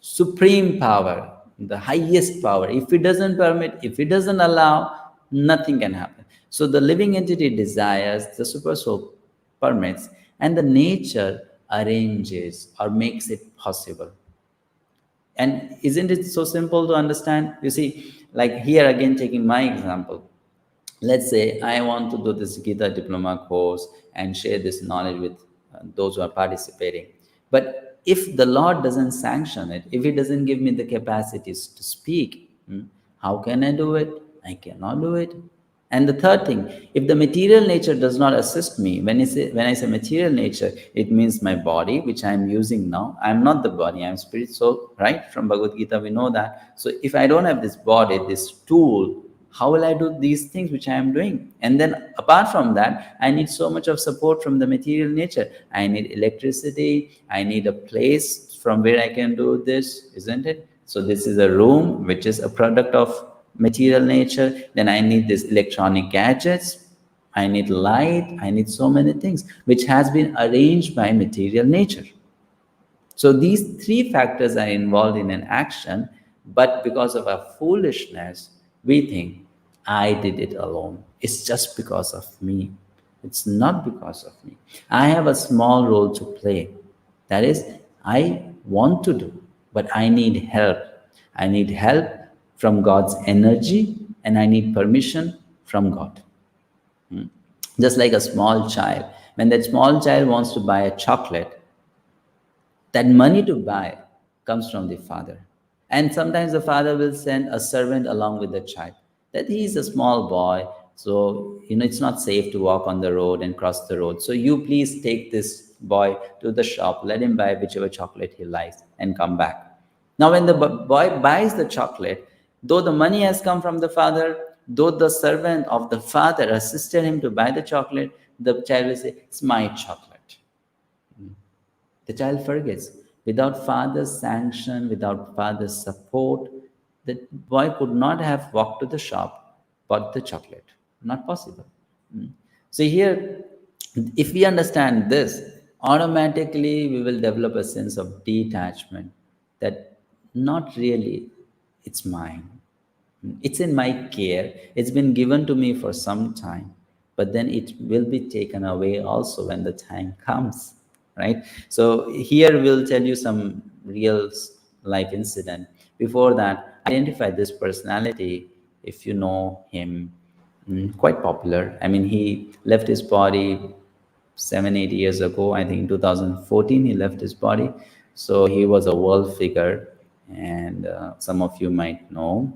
supreme power, the highest power. If he doesn't permit, if he doesn't allow, nothing can happen. So the living entity desires, the super soul permits, and the nature arranges or makes it possible. And isn't it so simple to understand? You see, like here again, taking my example, let's say I want to do this Gita Diploma course and share this knowledge with those who are participating. But if the Lord doesn't sanction it, if he doesn't give me the capacities to speak, how can I do it? I cannot do it. And the third thing, if the material nature does not assist me, when I say material nature, it means my body, which I am using now. I am not the body, I am spirit, soul, right? From Bhagavad-Gita, we know that. So if I don't have this body, this tool, how will I do these things which I am doing? And then apart from that, I need so much of support from the material nature. I need electricity, I need a place from where I can do this, isn't it? So this is a room, which is a product of material nature. Then I need these electronic gadgets, I need light, I need so many things, which has been arranged by material nature. So these three factors are involved in an action, but because of our foolishness, we think, I did it alone. It's just because of me. It's not because of me. I have a small role to play. That is, I want to do, but I need help. I need help from God's energy, and I need permission from God. Just like a small child. When that small child wants to buy a chocolate, that money to buy comes from the father. And sometimes the father will send a servant along with the child. That he is a small boy, so it's not safe to walk on the road and cross the road. So you please take this boy to the shop, let him buy whichever chocolate he likes and come back. Now when the boy buys the chocolate, though the money has come from the father, though the servant of the father assisted him to buy the chocolate, the child will say, it's my chocolate. The child forgets. Without father's sanction, without father's support, the boy could not have walked to the shop, bought the chocolate. Not possible. So here, if we understand this, automatically we will develop a sense of detachment, that not really, it's mine. It's in my care. It's been given to me for some time, but then it will be taken away also when the time comes, right? So here we'll tell you some real life incident. Before that, identify this personality, if you know him, quite popular. I mean, he left his body 7-8 years ago. I think in 2014 he left his body. So he was a world figure, and some of you might know.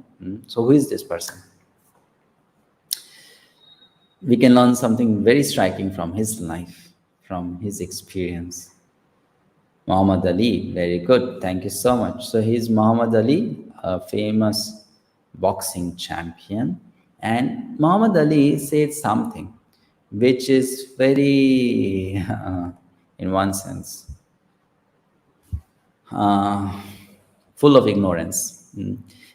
So who is this person? We can learn something very striking from his life, from his experience. Muhammad Ali, very good, thank you so much. So he's Muhammad Ali, a famous boxing champion. And Muhammad Ali said something which is very, in one sense, full of ignorance.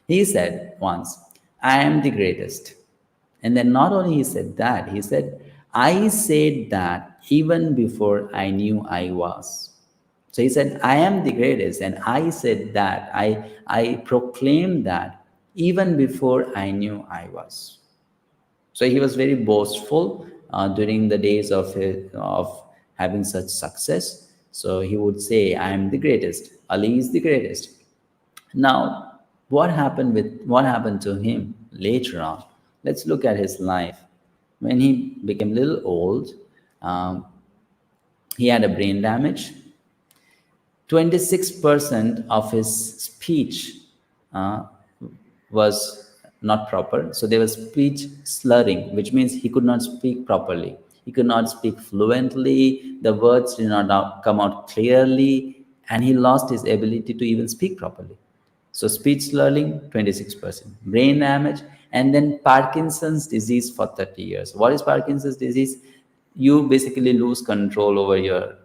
He said once, I am the greatest. And then not only he said that, he said, I said that even before I knew I was. So he said, I am the greatest, and I said that, I proclaimed that even before I knew I was. So he was very boastful during the days of having such success. So he would say, I am the greatest, Ali is the greatest. Now, what happened to him later on? Let's look at his life. When he became a little old, he had a brain damage. 26% of his speech was not proper. So there was speech slurring, which means he could not speak properly. He could not speak fluently. The words did not come out clearly, and he lost his ability to even speak properly. So speech slurring, 26%. Brain damage, and then Parkinson's disease for 30 years. What is Parkinson's disease? You basically lose control over your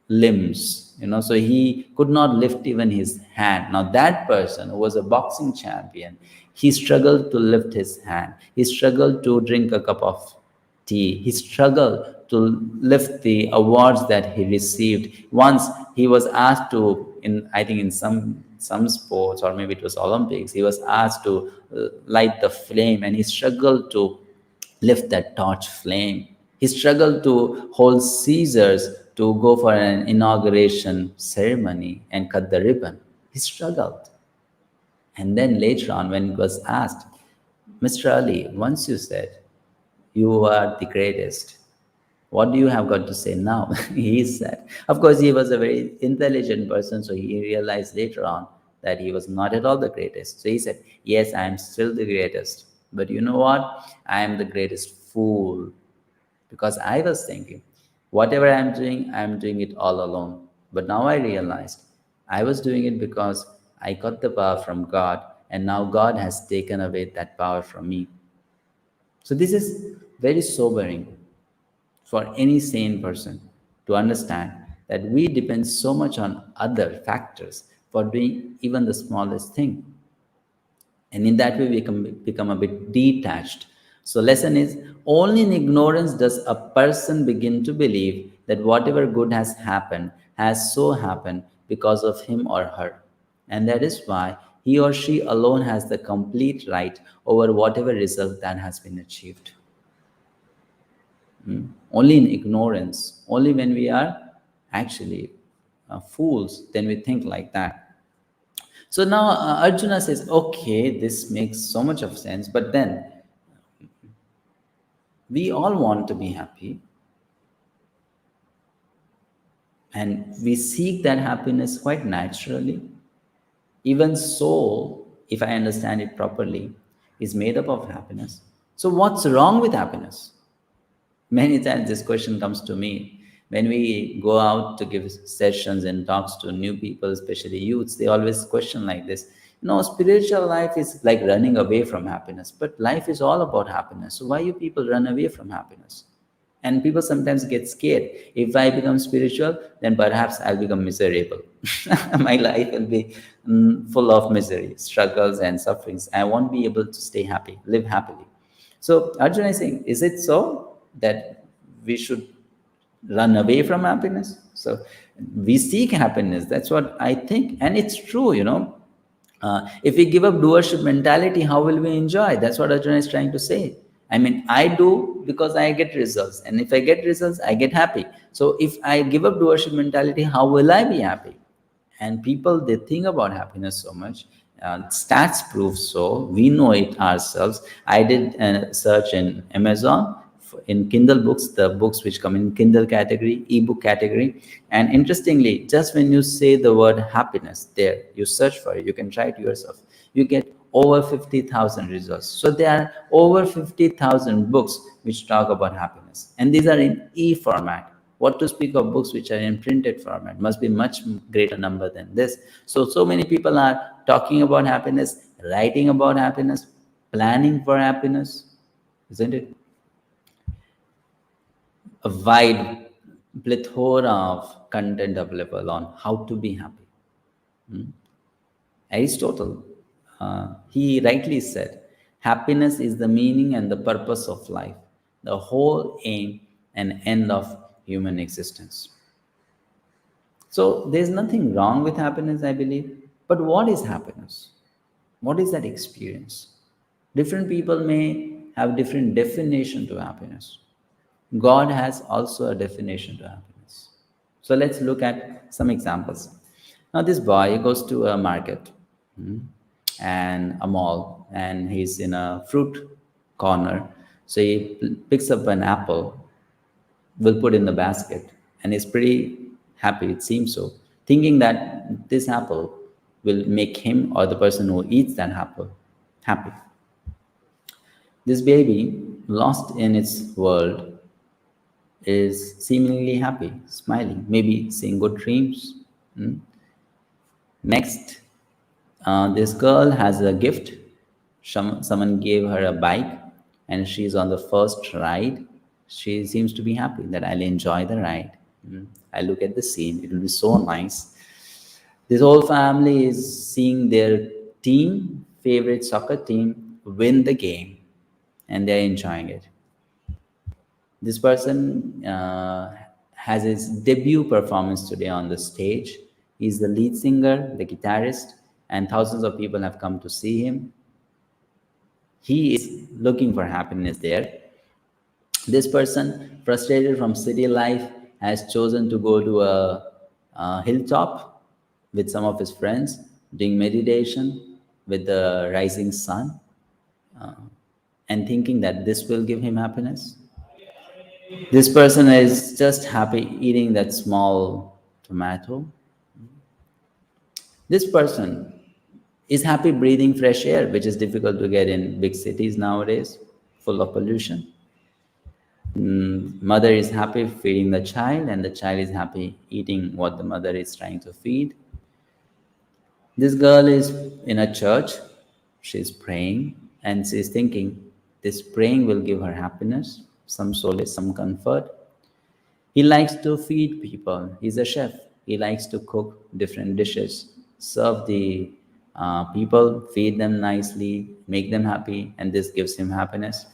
limbs, so he could not lift even his hand. Now that person who was a boxing champion, he struggled to lift his hand. He struggled to drink a cup of tea. He struggled to lift the awards that he received. Once he was asked to, I think in some sports, or maybe it was Olympics, he was asked to light the flame, and he struggled to lift that torch flame. He struggled to hold scissors to go for an inauguration ceremony and cut the ribbon. He struggled. And then later on, when it was asked, Mr. Ali, once you said, you are the greatest, what do you have got to say now? He said, of course, he was a very intelligent person, so he realized later on that he was not at all the greatest. So he said, yes, I am still the greatest. But you know what? I am the greatest fool. Because I was thinking, whatever I'm doing it all alone. But now I realized I was doing it because I got the power from God, and now God has taken away that power from me. So this is very sobering for any sane person to understand that we depend so much on other factors for doing even the smallest thing. And in that way, we can become a bit detached. So lesson is, only in ignorance does a person begin to believe that whatever good has happened has so happened because of him or her. And that is why he or she alone has the complete right over whatever result that has been achieved. Only in ignorance, only when we are actually fools, then we think like that. So now Arjuna says, okay, this makes so much of sense, but then we all want to be happy, and we seek that happiness quite naturally. Even soul, if I understand it properly, is made up of happiness. So what's wrong with happiness? Many times this question comes to me. When we go out to give sessions and talks to new people, especially youths, they always question like this. Spiritual life is like running away from happiness, but life is all about happiness. So why you people run away from happiness? And people sometimes get scared. If I become spiritual, then perhaps I'll become miserable. My life will be full of misery, struggles and sufferings. I won't be able to stay happy, live happily. So Arjuna is saying, is it so that we should run away from happiness? So we seek happiness. That's what I think. And it's true, if we give up doership mentality, how will we enjoy? That's what Arjuna is trying to say. I mean, I do because I get results. And if I get results, I get happy. So if I give up doership mentality, how will I be happy? And people, they think about happiness so much. Stats prove so. We know it ourselves. I did a search in Amazon in Kindle books, the books which come in Kindle category, ebook category. And interestingly, just when you say the word happiness there, you search for it, you can try it yourself, you get over 50,000 results. So there are over 50,000 books which talk about happiness, and these are in e-format. What to speak of books which are in printed format? Must be much greater number than this. So many people are talking about happiness, writing about happiness, planning for happiness, isn't it? A wide plethora of content available on how to be happy. Aristotle, he rightly said, happiness is the meaning and the purpose of life, the whole aim and end of human existence. So there's nothing wrong with happiness, I believe. But what is happiness? What is that experience? Different people may have different definition to happiness. God has also a definition to happiness. So let's look at some examples. Now this boy goes to a market and a mall, and he's in a fruit corner. So he picks up an apple, will put in the basket, and he's pretty happy, it seems so, thinking that this apple will make him or the person who eats that apple happy. This baby, lost in its world, is seemingly happy, smiling, maybe seeing good dreams. Next, this girl has a gift. Someone gave her a bike, and she's on the first ride. She seems to be happy that I'll enjoy the ride. I look at the scene, it will be so nice. This whole family is seeing their team, favorite soccer team, win the game, and they're enjoying it. This person has his debut performance today on the stage. He's the lead singer, the guitarist, and thousands of people have come to see him. He is looking for happiness there. This person, frustrated from city life, has chosen to go to a hilltop with some of his friends, doing meditation with the rising sun, and thinking that this will give him happiness. This person is just happy eating that small tomato. This person is happy breathing fresh air, which is difficult to get in big cities nowadays, full of pollution. Mother is happy feeding the child, and the child is happy eating what the mother is trying to feed. This girl is in a church, she's praying, and she's thinking this praying will give her happiness, some solace, some comfort. He likes to feed people. He's a chef. He likes to cook different dishes, serve the people, feed them nicely, make them happy, and this gives him happiness.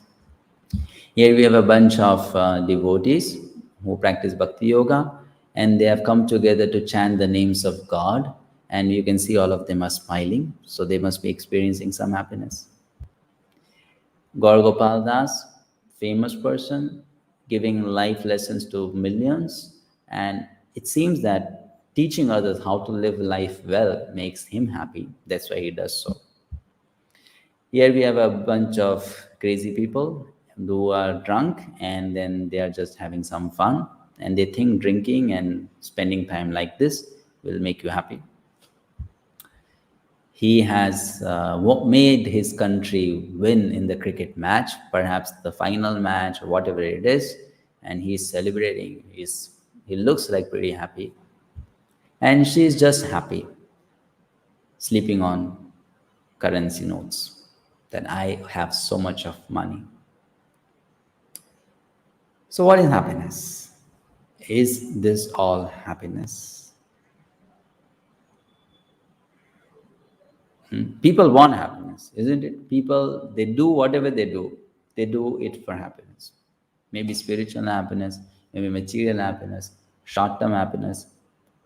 Here we have a bunch of devotees who practice bhakti yoga, and they have come together to chant the names of God, and you can see all of them are smiling, so they must be experiencing some happiness. 𝗟𝗶𝗵𝗲 Das, famous person, giving life lessons to millions, and it seems that teaching others how to live life well makes him happy. That's why he does so. Here we have a bunch of crazy people who are drunk, and then they are just having some fun, and they think drinking and spending time like this will make you happy. He has made his country win in the cricket match, perhaps the final match or whatever it is, and he's celebrating. He looks like pretty happy. And she's just happy, sleeping on currency notes, that I have so much of money. So what is happiness? Is this all happiness? People want happiness, isn't it? People, they do whatever they do it for happiness. Maybe spiritual happiness, maybe material happiness, short-term happiness,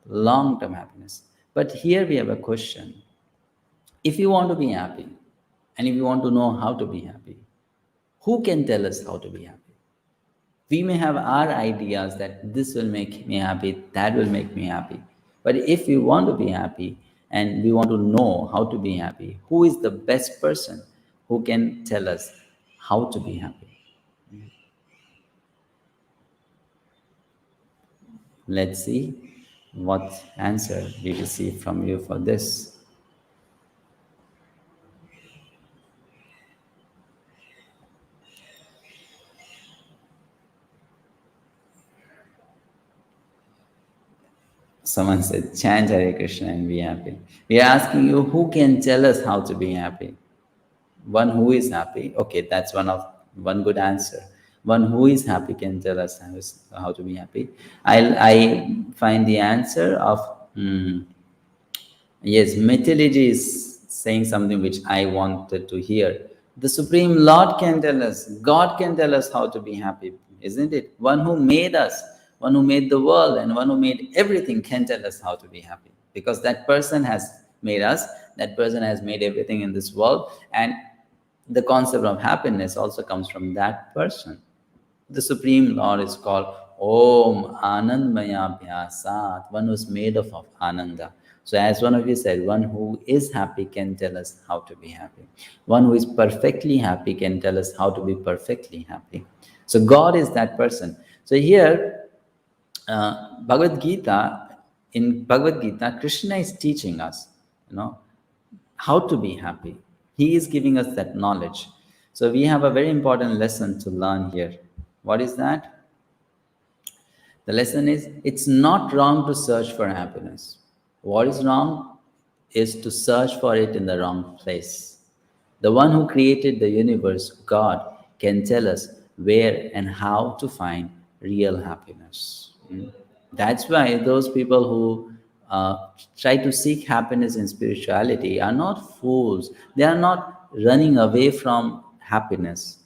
long-term happiness. But here we have a question. If you want to be happy, and if you want to know how to be happy, who can tell us how to be happy? We may have our ideas that this will make me happy, that will make me happy. But if we want to be happy, and we want to know how to be happy, who is the best person who can tell us how to be happy? Let's see what answer we receive from you for this. Someone said, chant Hare Krishna and be happy. We are asking you, who can tell us how to be happy? One who is happy. Okay, that's one good answer. One who is happy can tell us how to be happy. I find the answer of, yes, mythology is saying something which I wanted to hear. The Supreme Lord can tell us, God can tell us how to be happy, isn't it? One who made us, one who made the world, and one who made everything can tell us how to be happy. Because that person has made us, that person has made everything in this world, and the concept of happiness also comes from that person. The Supreme Lord is called Om Anandmaya-bhyasat, one who is made of Ananda. So as one of you said, one who is happy can tell us how to be happy. One who is perfectly happy can tell us how to be perfectly happy. So God is that person. So here, Bhagavad-Gita, in Bhagavad-Gita, Krishna is teaching us, how to be happy. He is giving us that knowledge. So we have a very important lesson to learn here. What is that? The lesson is, it's not wrong to search for happiness. What is wrong is to search for it in the wrong place. The one who created the universe, God, can tell us where and how to find real happiness. That's why those people who try to seek happiness in spirituality are not fools. They are not running away from happiness.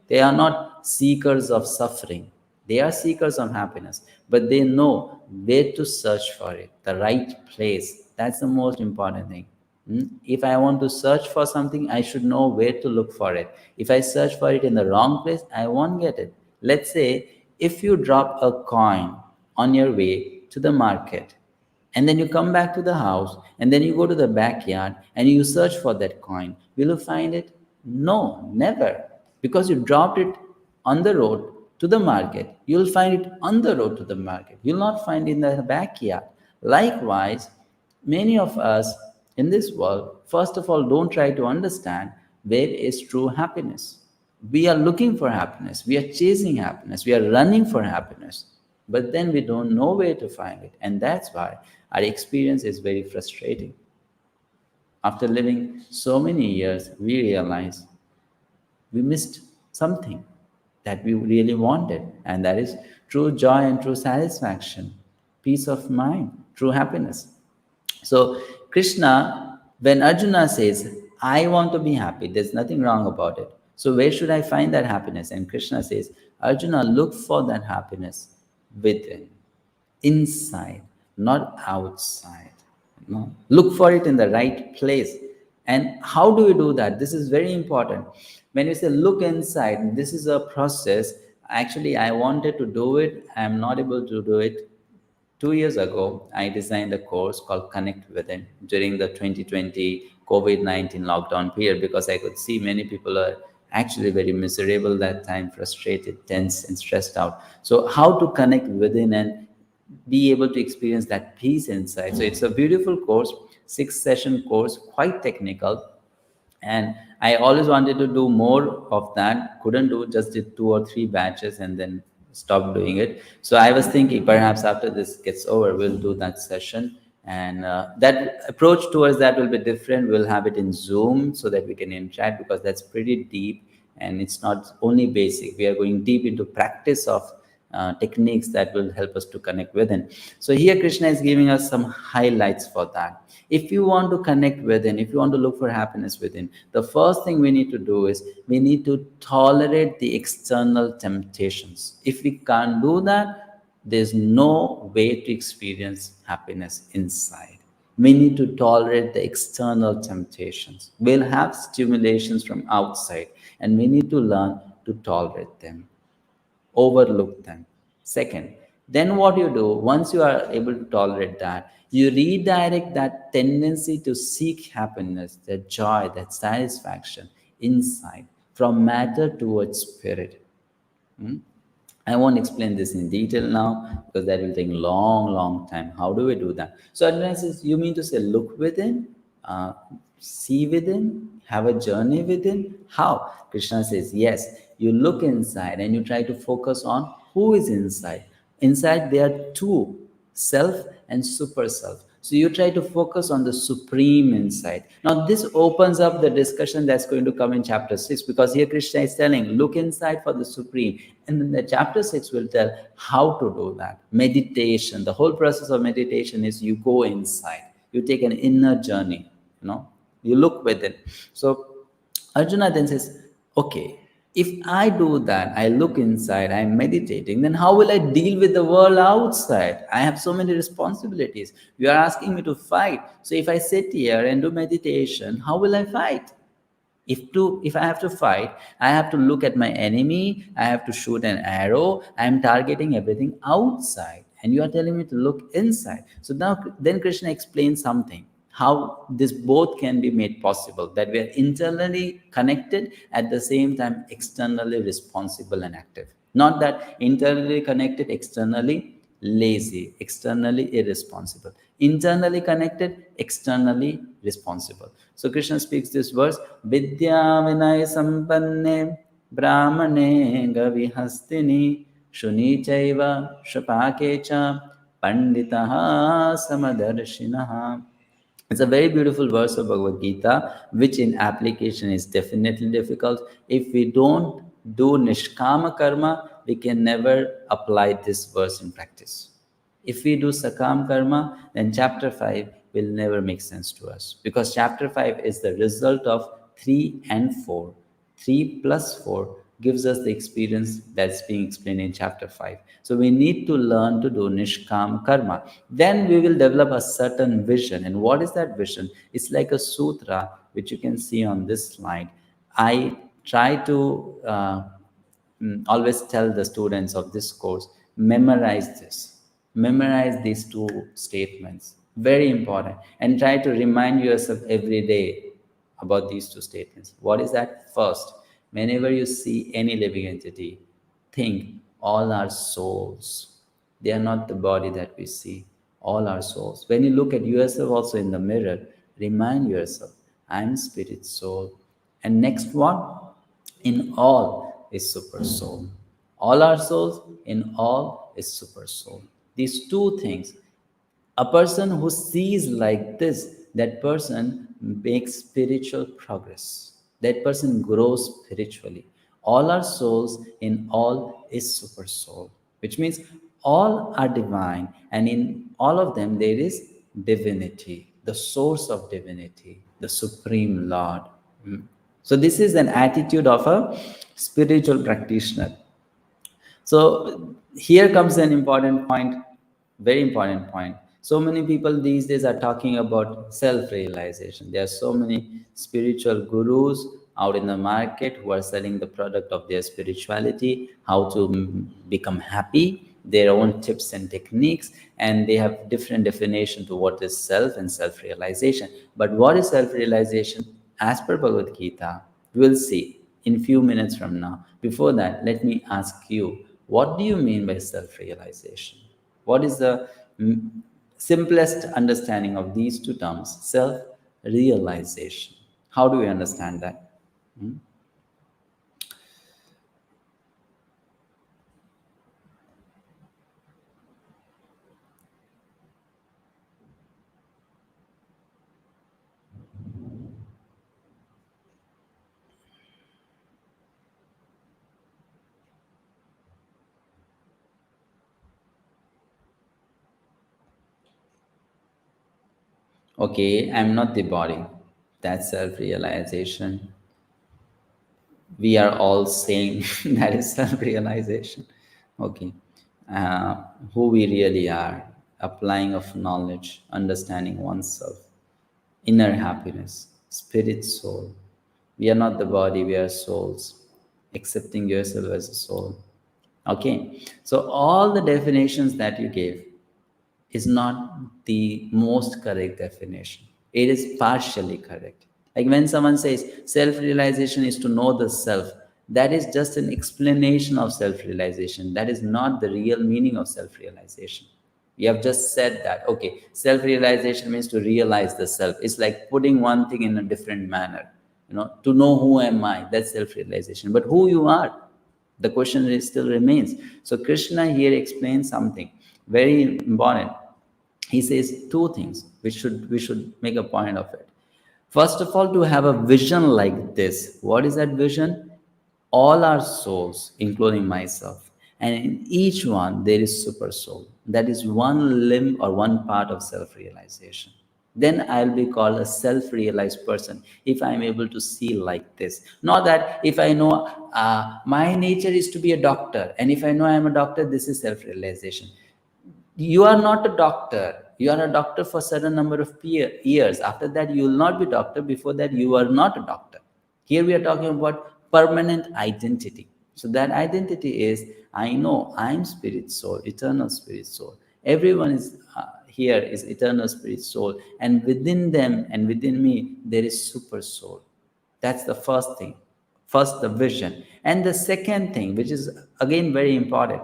They are not seekers of suffering. They are seekers of happiness, but they know where to search for it, the right place. That's the most important thing. If I want to search for something, I should know where to look for it. If I search for it in the wrong place, I won't get it. Let's say if you drop a coin on your way to the market, and then you come back to the house, and then you go to the backyard and you search for that coin, will you find it? No, never. Because you dropped it on the road to the market. You'll find it on the road to the market. You'll not find it in the backyard. Likewise, many of us in this world, first of all, don't try to understand where is true happiness. We are looking for happiness. We are chasing happiness. We are running for happiness. But then we don't know where to find it. And that's why our experience is very frustrating. After living so many years, we realize we missed something that we really wanted, and that is true joy and true satisfaction, peace of mind, true happiness. So Krishna, when Arjuna says, I want to be happy, there's nothing wrong about it. So where should I find that happiness? And Krishna says, Arjuna, look for that happiness within, inside, not outside. No. Look for it in the right place. And how do we do that? This is very important. When you say look inside, this is a process. Actually, I wanted to do it. I'm not able to do it. 2 years ago, I designed a course called Connect Within during the 2020 COVID-19 lockdown period, because I could see many people are actually very miserable that time, frustrated, tense, and stressed out. So how to connect within and be able to experience that peace inside. So it's a beautiful course, 6-session course, quite technical. And I always wanted to do more of that, couldn't do, just did 2 or 3 batches and then stopped doing it. So I was thinking perhaps after this gets over, we'll do that session. And that approach towards that will be different. We'll have it in Zoom so that we can interact, because that's pretty deep and it's not only basic. We are going deep into practice of techniques that will help us to connect within. So here Krishna is giving us some highlights for that. If you want to connect within, if you want to look for happiness within, the first thing we need to do is we need to tolerate the external temptations. If we can't do that, there's no way to experience happiness inside. We need to tolerate the external temptations. We'll have stimulations from outside, and we need to learn to tolerate them, overlook them. Second, then what you do, once you are able to tolerate that, you redirect that tendency to seek happiness, that joy, that satisfaction inside, from matter towards spirit. I won't explain this in detail now because that will take a long time. How do we do that? So Arjuna says, you mean to say look within, see within, have a journey within? How? Krishna says, yes, you look inside and you try to focus on who is inside. Inside there are two, self and super self. So you try to focus on the supreme inside. Now this opens up the discussion that's going to come in chapter 6, because here Krishna is telling, look inside for the supreme. And then the chapter 6 will tell how to do that. Meditation, the whole process of meditation is you go inside. You take an inner journey, you look within. So Arjuna then says, okay, if I do that, I look inside, I'm meditating, then how will I deal with the world outside? I have so many responsibilities. You are asking me to fight. So if I sit here and do meditation, how will I fight? If I have to fight, I have to look at my enemy, I have to shoot an arrow, I am targeting everything outside. And you are telling me to look inside. So now, then Krishna explains something, how this both can be made possible, that we are internally connected, at the same time externally responsible and active. Not that internally connected, externally lazy, externally irresponsible. Internally connected, externally responsible. So Krishna speaks this verse, Vidya Vinay Sampanne Brahmane Gavihastini Shuni Chaiva Kshapakecha Panditaha Samadarshinaha. It's a very beautiful verse of Bhagavad-Gita, which in application is definitely difficult. If we don't do nishkama karma, we can never apply this verse in practice. If we do sakam karma, then chapter 5 will never make sense to us, because chapter 5 is the result of 3 and 4. 3 plus 4 gives us the experience that's being explained in chapter 5. So we need to learn to do nishkam karma. Then we will develop a certain vision. And what is that vision? It's like a sutra, which you can see on this slide. I try to always tell the students of this course, memorize this. Memorize these two statements. Very important. And try to remind yourself every day about these two statements. What is that? First, whenever you see any living entity, think all are souls. They are not the body that we see. All are souls. When you look at yourself also in the mirror, remind yourself, I am spirit soul. And next one, in all is super soul. All are souls, in all is super soul. These two things, a person who sees like this, that person makes spiritual progress. That person grows spiritually. All are souls, in all is super soul, which means all are divine, and in all of them there is divinity, the source of divinity, the supreme Lord. So this is an attitude of a spiritual practitioner. So here comes an important point, very important point. So many people these days are talking about self-realization. There are so many spiritual gurus out in the market who are selling the product of their spirituality, how to become happy, their own tips and techniques, and they have different definition to what is self and self-realization. But what is self-realization? As per Bhagavad-Gita, we will see in few minutes from now. Before that, let me ask you, what do you mean by self-realization? What is the simplest understanding of these two terms, self-realization? How do we understand that? Okay, I'm not the body. That's self-realization. We are all same. That is self-realization. Okay. Who we really are, applying of knowledge, understanding oneself, inner happiness, spirit, soul. We are not the body, we are souls. Accepting yourself as a soul. Okay. So all the definitions that you gave is not the most correct definition. It is partially correct. Like when someone says self-realization is to know the self, that is just an explanation of self-realization. That is not the real meaning of self-realization. You have just said that, okay, self-realization means to realize the self. It's like putting one thing in a different manner. To know who am I, that's self-realization. But who you are, the question still remains. So Krishna here explains something very important. He says two things. We should make a point of it. First of all, to have a vision like this. What is that vision? All our souls, including myself, and in each one there is super soul. That is one limb or one part of self-realization. Then I'll be called a self-realized person if I'm able to see like this. Not that if I know my nature is to be a doctor, and if I know I'm a doctor, this is self-realization. You are not a doctor. You are a doctor for a certain number of years. After that, you will not be a doctor. Before that, you are not a doctor. Here we are talking about permanent identity. So that identity is, I know I'm spirit soul, eternal spirit soul. Everyone is here is eternal spirit soul. And within them and within me, there is super soul. That's the first thing. First, the vision. And the second thing, which is again very important,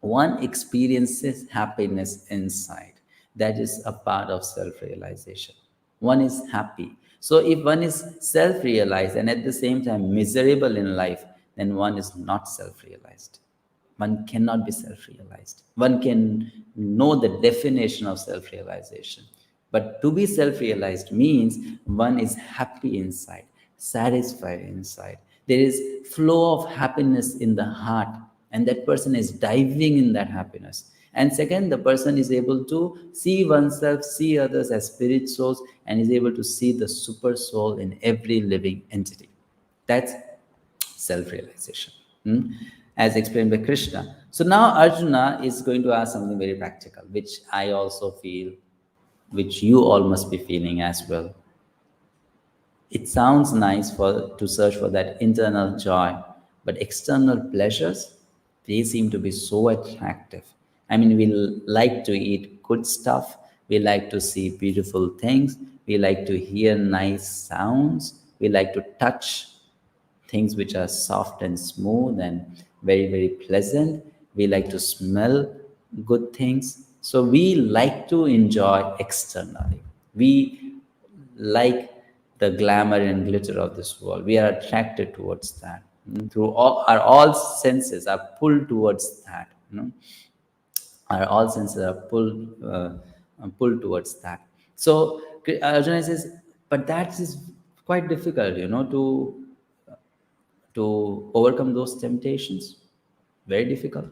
one experiences happiness inside. That is a part of self-realization. One is happy. So if one is self-realized and at the same time miserable in life, then one is not self-realized. One cannot be self-realized. One can know the definition of self-realization. But to be self-realized means one is happy inside, satisfied inside. There is flow of happiness in the heart, and that person is diving in that happiness. And second, the person is able to see oneself, see others as spirit souls, and is able to see the super soul in every living entity. That's self-realization, as explained by Krishna. So now Arjuna is going to ask something very practical, which I also feel, which you all must be feeling as well. It sounds nice to search for that internal joy, but external pleasures, they seem to be so attractive. I mean, we like to eat good stuff. We like to see beautiful things. We like to hear nice sounds. We like to touch things which are soft and smooth and very, very pleasant. We like to smell good things. So we like to enjoy externally. We like the glamour and glitter of this world. We are attracted towards that. Through all senses are pulled towards that. All senses are pulled towards that. So Arjuna says, but that is quite difficult, to overcome those temptations. Very difficult.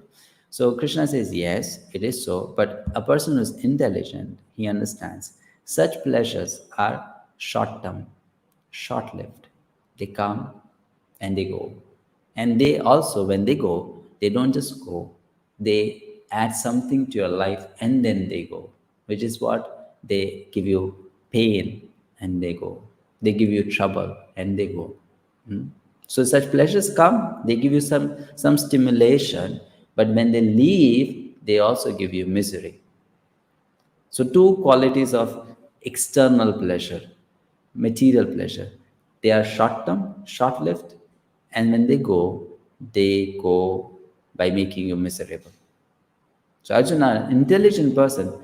So Krishna says, yes, it is so, but a person who is intelligent, he understands such pleasures are short-term, short-lived. They come and they go. And they also, when they go, they don't just go. They add something to your life and then they go, which is what they give you pain and they go. They give you trouble and they go. So such pleasures come, they give you some stimulation, but when they leave, they also give you misery. So two qualities of external pleasure, material pleasure. They are short-term, short-lived, and when they go by making you miserable. So Arjuna, an intelligent person,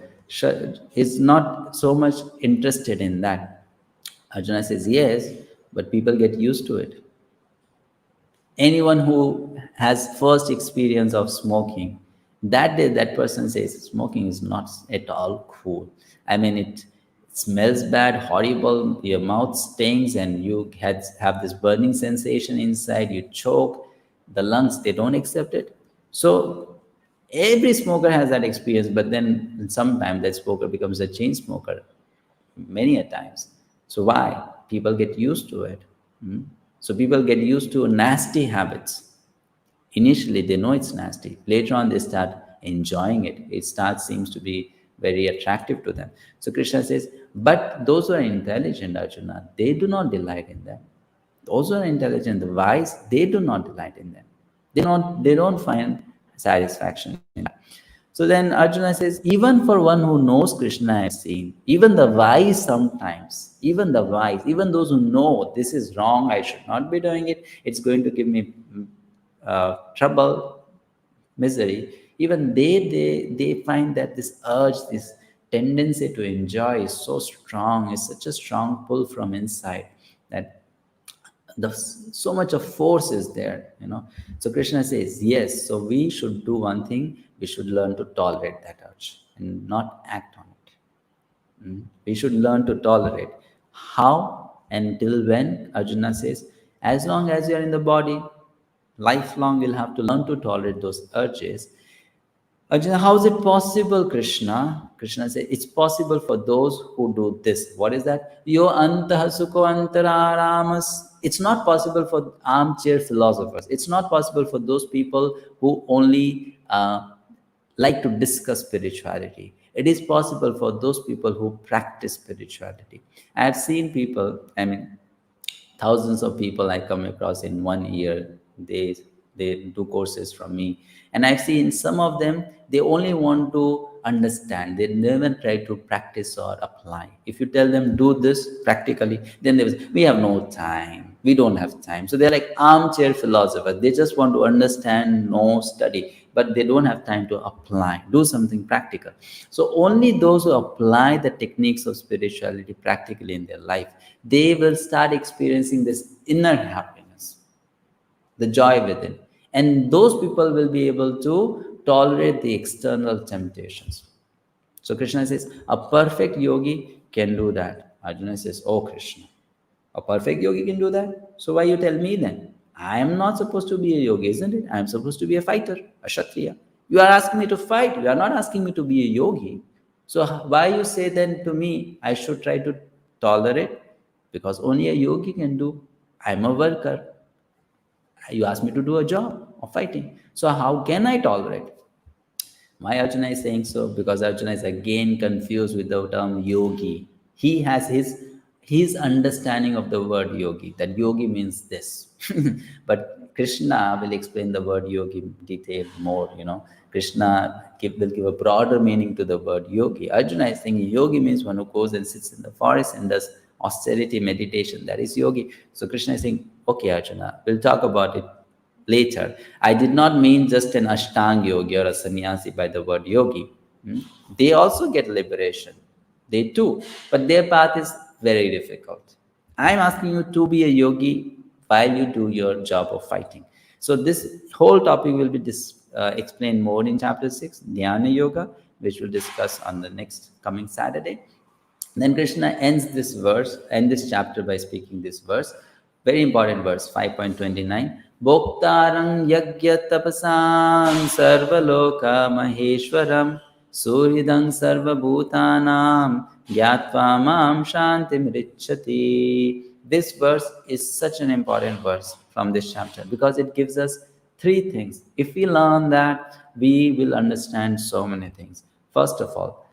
is not so much interested in that. Arjuna says, yes, but people get used to it. Anyone who has first experience of smoking, that day that person says, smoking is not at all cool. I mean, it smells bad, horrible, your mouth stings and you have this burning sensation inside, you choke, the lungs, they don't accept it. So every smoker has that experience, but then sometimes that smoker becomes a chain smoker, many a times. So why? People get used to it. So people get used to nasty habits. Initially, they know it's nasty. Later on, they start enjoying it. Seems to be very attractive to them. So Krishna says, but those who are intelligent, Arjuna, they do not delight in them. Those who are intelligent, the wise, they do not delight in them. They don't find satisfaction in that. So So then Arjuna says, even for one who knows Krishna, I have seen, even the wise sometimes, even the wise, even those who know this is wrong, I should not be doing it, it's going to give me trouble, misery, even they find that this urge, this tendency to enjoy is so strong, is such a strong pull from inside that so much of force is there, So Krishna says, yes, so we should do one thing, we should learn to tolerate that urge and not act on it. We should learn to tolerate. How? Until when? Arjuna says, as long as you are in the body, lifelong you'll have to learn to tolerate those urges. Arjuna, how is it possible, Krishna? Krishna says, it's possible for those who do this. What is that? 𝗍𝗶𝗳𝗲𝗃. It's not possible for armchair philosophers. It's not possible for those people who only like to discuss spirituality. It is possible for those people who practice spirituality. I have seen people, thousands of people I come across in 1 year. They do courses from me, and I've seen some of them, they only want to understand, they never try to practice or apply. If you tell them do this practically, then they will say, we have no time, we don't have time. So they're like armchair philosophers. They just want to understand, know, study, but they don't have time to apply, do something practical. So only those who apply the techniques of spirituality practically in their life, they will start experiencing this inner happiness, the joy within. And those people will be able to tolerate the external temptations. So Krishna says, a perfect yogi can do that. Arjuna says, oh Krishna, a perfect yogi can do that? So why you tell me then? I am not supposed to be a yogi, isn't it? I am supposed to be a fighter, a kshatriya. You are asking me to fight. You are not asking me to be a yogi. So why you say then to me, I should try to tolerate? Because only a yogi can do. I am a worker. You asked me to do a job of fighting. So how can I tolerate? Why Arjuna is saying so? Because Arjuna is again confused with the term yogi. He has his understanding of the word yogi, that yogi means this. But Krishna will explain the word yogi in detail more, Krishna will give a broader meaning to the word yogi. Arjuna is saying yogi means one who goes and sits in the forest and does austerity meditation. That is yogi. So Krishna is saying, okay, Arjuna, we'll talk about it later. I did not mean just an Ashtanga yogi or a sannyasi by the word yogi. They also get liberation. They too. But their path is very difficult. I'm asking you to be a yogi while you do your job of fighting. So this whole topic will be explained more in chapter 6, Dhyana Yoga, which we'll discuss on the next coming Saturday. Then Krishna ends this chapter by speaking this verse, very important verse, 5.29. Bhoktaram yagya tapasam sarvaloka maheshwaram suridam sarvabhutanam gyatva mam shantim richati. This verse is such an important verse from this chapter because it gives us 3 things. If we learn that, we will understand so many things. First of all,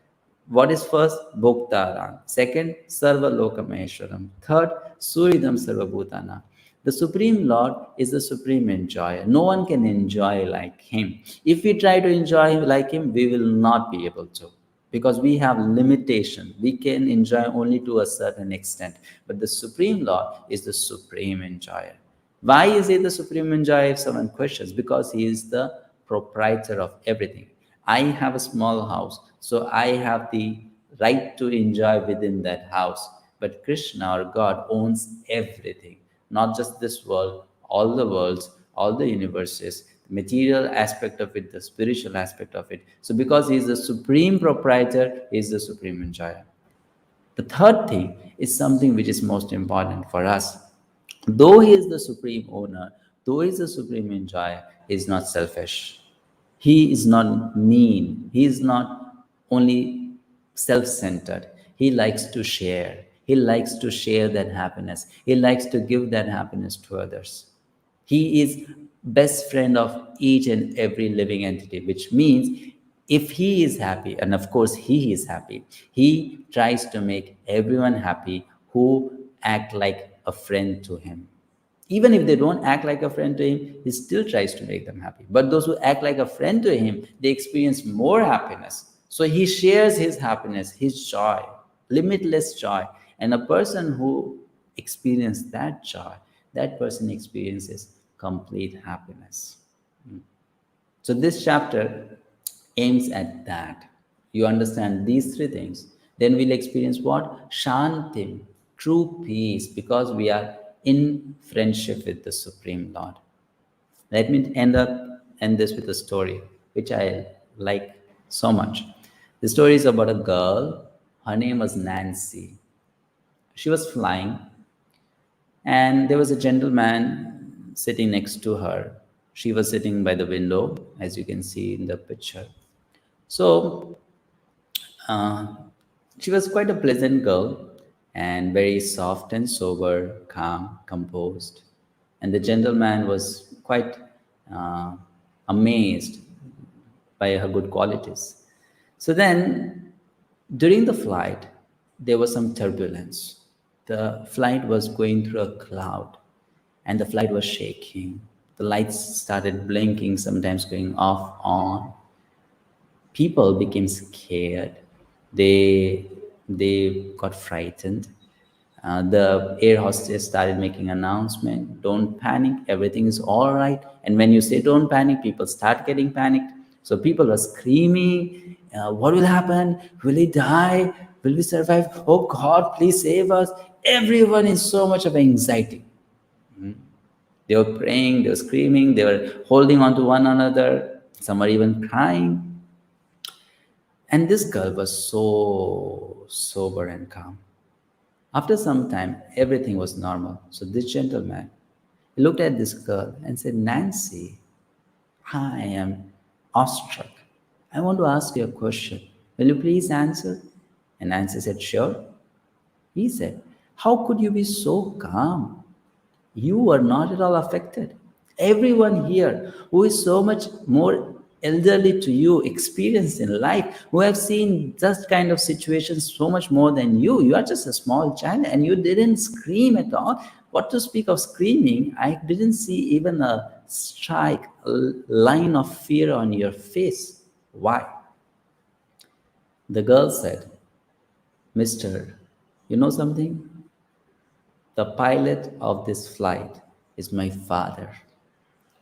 what is first? Bhoktaram. Second, Sarva Loka Maheshwaram. Third, Suridam Sarva Bhutana. The Supreme Lord is the supreme enjoyer. No one can enjoy like Him. If we try to enjoy like Him, we will not be able to, because we have limitation. We can enjoy only to a certain extent. But the Supreme Lord is the supreme enjoyer. Why is He the supreme enjoyer? If someone questions, because He is the proprietor of everything. I have a small house, so I have the right to enjoy within that house. But Krishna or God owns everything, not just this world, all the worlds, all the universes, the material aspect of it, the spiritual aspect of it. So because He is the supreme proprietor, He is the supreme enjoyer. The third thing is something which is most important for us. Though He is the supreme owner, though He is the supreme enjoyer, He is not selfish. He is not mean. He is not only self-centered. He likes to share. He likes to share that happiness. He likes to give that happiness to others. He is best friend of each and every living entity, which means if He is happy, and of course He is happy, He tries to make everyone happy who act like a friend to Him. Even if they don't act like a friend to him, he still tries to make them happy. But those who act like a friend to him, they experience more happiness. So he shares his happiness, his joy, limitless joy. And a person who experiences that joy, that person experiences complete happiness. So this chapter aims at that. You understand these three things, then we'll experience what? Shantim, true peace, because we are in friendship with the Supreme Lord. Let me end this with a story, which I like so much. The story is about a girl. Her name was Nancy. She was flying, and there was a gentleman sitting next to her. She was sitting by the window, as you can see in the picture. So she was quite a pleasant girl and very soft and sober, calm, composed. And the gentleman was quite amazed by her good qualities. So then, during the flight, there was some turbulence. The flight was going through a cloud, and the flight was shaking. The lights started blinking, sometimes going off, on. People became scared. They got frightened. The air hostess started making an announcement, don't panic, everything is all right. And when you say don't panic, people start getting panicked. So people were screaming, what will happen? Will he die? Will we survive? Oh God, please save us. Everyone in so much of anxiety. They were praying, they were screaming, they were holding on to one another. Some were even crying. And this girl was so sober and calm. After some time, everything was normal. So this gentleman, he looked at this girl and said, Nancy, I am awestruck. I want to ask you a question. Will you please answer? And Nancy said, sure. He said, how could you be so calm? You were not at all affected. Everyone here who is so much more elderly to you, experienced in life, who have seen just kind of situations so much more than you. You are just a small child and you didn't scream at all. What to speak of screaming? I didn't see even a line of fear on your face. Why? The girl said, Mister, you know something? The pilot of this flight is my father.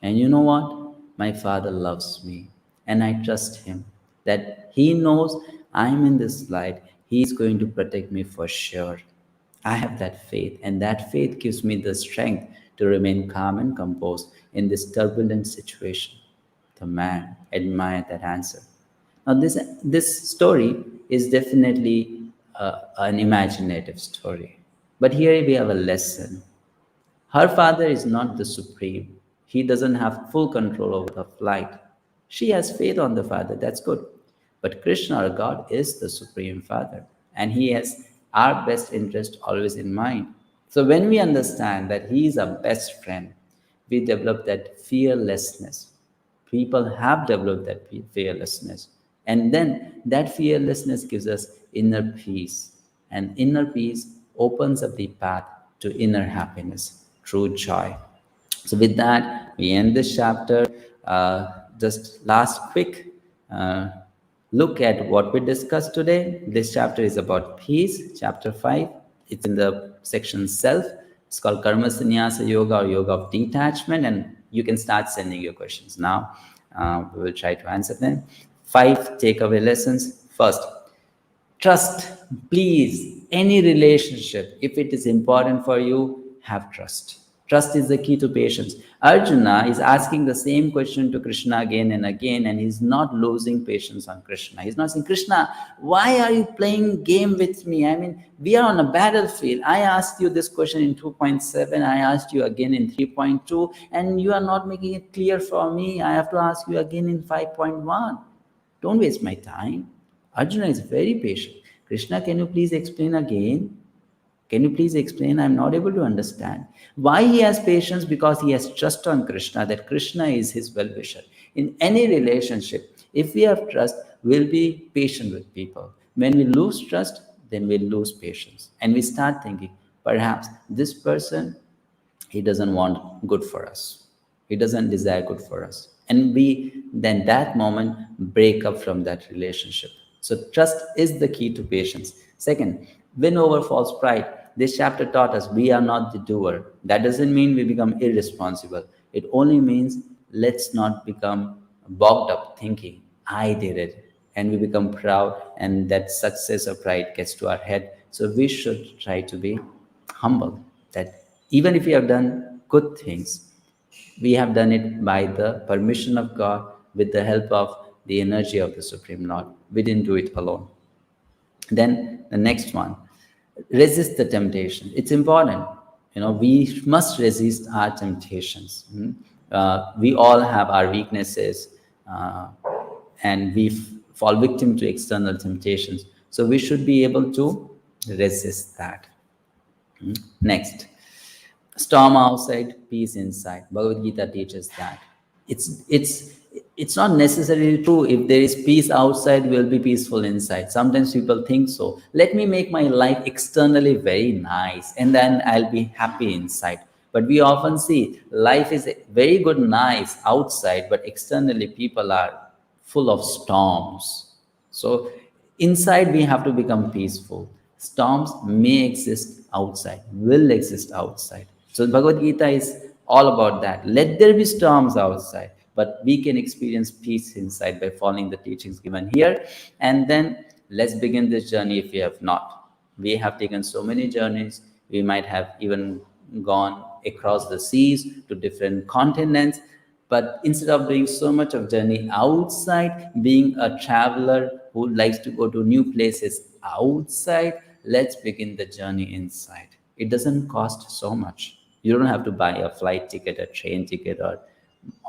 And you know what? My father loves me, and I trust him that he knows I'm in this flight. He's going to protect me for sure. I have that faith, and that faith gives me the strength to remain calm and composed in this turbulent situation. The man admired that answer. Now, this story is definitely an imaginative story. But here we have a lesson. Her father is not the supreme. He doesn't have full control over the flight. She has faith on the Father, that's good. But Krishna, our God, is the Supreme Father, and He has our best interest always in mind. So when we understand that He is our best friend, we develop that fearlessness. People have developed that fearlessness. And then that fearlessness gives us inner peace. And inner peace opens up the path to inner happiness, true joy. So with that, we end this chapter. Just last quick look at what we discussed today. This chapter is about peace, chapter 5. It's in the section self. It's called Karma Sannyasa Yoga or Yoga of Detachment. And you can start sending your questions now. We will try to answer them. 5 takeaway lessons. First, trust. Please, any relationship, if it is important for you, have trust. Trust is the key to patience. Arjuna is asking the same question to Krishna again and again, and he's not losing patience on Krishna. He's not saying, Krishna, why are you playing game with me? I mean, we are on a battlefield. I asked you this question in 2.7. I asked you again in 3.2, and you are not making it clear for me. I have to ask you again in 5.1. Don't waste my time. Arjuna is very patient. Krishna, can you please explain again? Can you please explain? I'm not able to understand. Why he has patience? Because he has trust on Krishna, that Krishna is his well-wisher. In any relationship, if we have trust, we'll be patient with people. When we lose trust, then we'll lose patience. And we start thinking, perhaps this person he doesn't want good for us. He doesn't desire good for us. And we then that moment break up from that relationship. So trust is the key to patience. Second, win over false pride. This chapter taught us we are not the doer. That doesn't mean we become irresponsible. It only means let's not become bogged up thinking, I did it. And we become proud, and that success or pride gets to our head. So we should try to be humble, that even if we have done good things, we have done it by the permission of God, with the help of the energy of the Supreme Lord. We didn't do it alone. Then the next one, resist the temptation. It's important. We must resist our temptations. We all have our weaknesses, and we fall victim to external temptations. So we should be able to resist that. Next, storm outside, peace inside. Bhagavad-Gita teaches that. It's not necessarily true. If there is peace outside, we'll be peaceful inside. Sometimes people think so. Let me make my life externally very nice, and then I'll be happy inside. But we often see life is very good, nice outside, but externally people are full of storms. So inside we have to become peaceful. Storms may exist outside, will exist outside. So Bhagavad Gita is all about that. Let there be storms outside, but we can experience peace inside by following the teachings given here. And then let's begin this journey if we have not. We have taken so many journeys. We might have even gone across the seas to different continents. But instead of doing so much of journey outside, being a traveler who likes to go to new places outside, let's begin the journey inside. It doesn't cost so much. You don't have to buy a flight ticket, a train ticket, or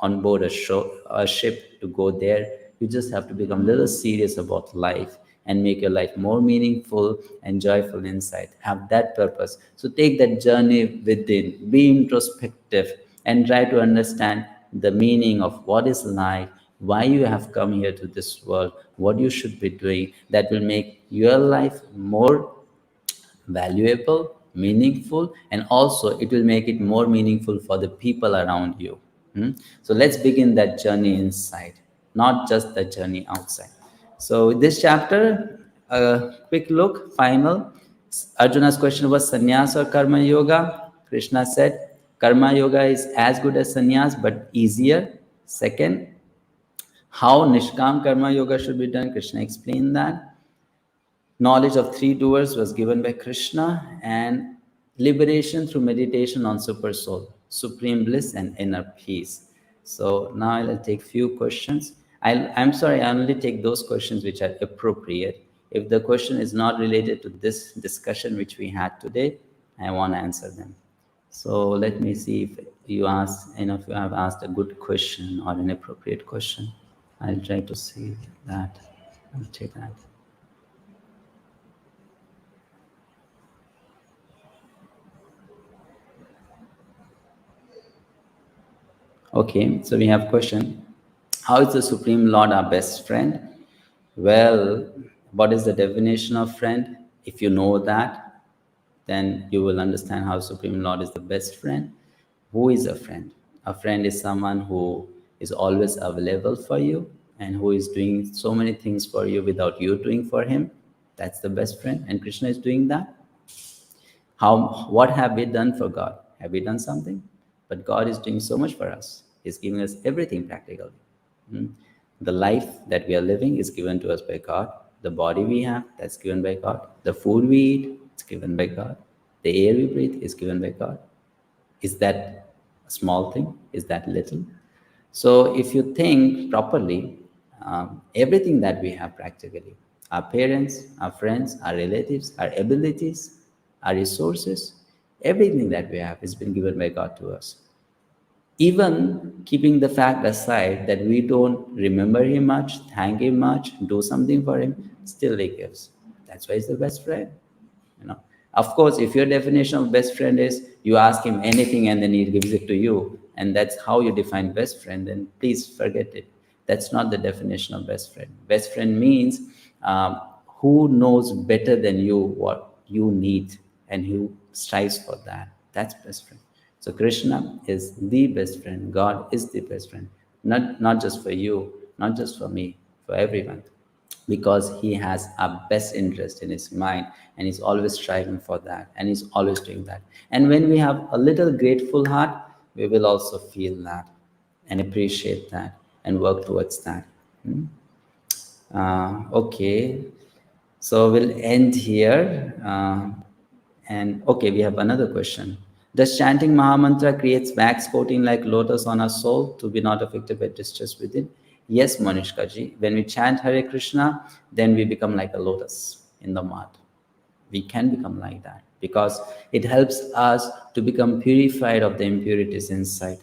on board a ship to go there. You just have to become a little serious about life and make your life more meaningful and joyful inside. Have that purpose. So take that journey within, be introspective, and try to understand the meaning of what is life, why you have come here to this world, what you should be doing. That will make your life more valuable, meaningful, and also it will make it more meaningful for the people around you. So let's begin that journey inside, not just the journey outside. So this chapter, a quick look, final. Arjuna's question was sannyas or karma yoga. Krishna said karma yoga is as good as sannyas but easier. Second, how nishkam karma yoga should be done, Krishna explained that. Knowledge of three doers was given by Krishna, and liberation through meditation on super soul, supreme bliss, and inner peace. So now I'll take few questions. I'm sorry, I only take those questions which are appropriate. If the question is not related to this discussion which we had today, I won't answer them. So let me see if you have asked a good question or an appropriate question. I'll try to see that. I'll take that. Okay, so we have question. How is the Supreme Lord our best friend? Well, what is the definition of friend? If you know that, then you will understand how Supreme Lord is the best friend. Who is a friend? A friend is someone who is always available for you and who is doing so many things for you without you doing for him. That's the best friend, and Krishna is doing that. What have we done for God? Have we done something? But God is doing so much for us. He's giving us everything practically. The life that we are living is given to us by God. The body we have, that's given by God. The food we eat, it's given by God. The air we breathe is given by God. Is that a small thing? Is that little? So if you think properly, everything that we have practically, our parents, our friends, our relatives, our abilities, our resources, everything that we have has been given by God to us. Even keeping the fact aside that we don't remember him much, thank him much, do something for him, still he gives. That's why he's the best friend. Of course, if your definition of best friend is you ask him anything and then he gives it to you, and that's how you define best friend, then please forget it. That's not the definition of best friend. Best friend means who knows better than you what you need and who strives for that. That's best friend. So Krishna is the best friend. God is the best friend. Not just for you, not just for me, for everyone. Because he has our best interest in his mind, and he's always striving for that, and he's always doing that. And when we have a little grateful heart, we will also feel that and appreciate that and work towards that. Okay, so we'll end here. And okay, we have another question. Does chanting Mahamantra creates wax coating like lotus on our soul to be not affected by distress within? Yes, Manishka ji. When we chant Hare Krishna, then we become like a lotus in the mud. We can become like that because it helps us to become purified of the impurities inside.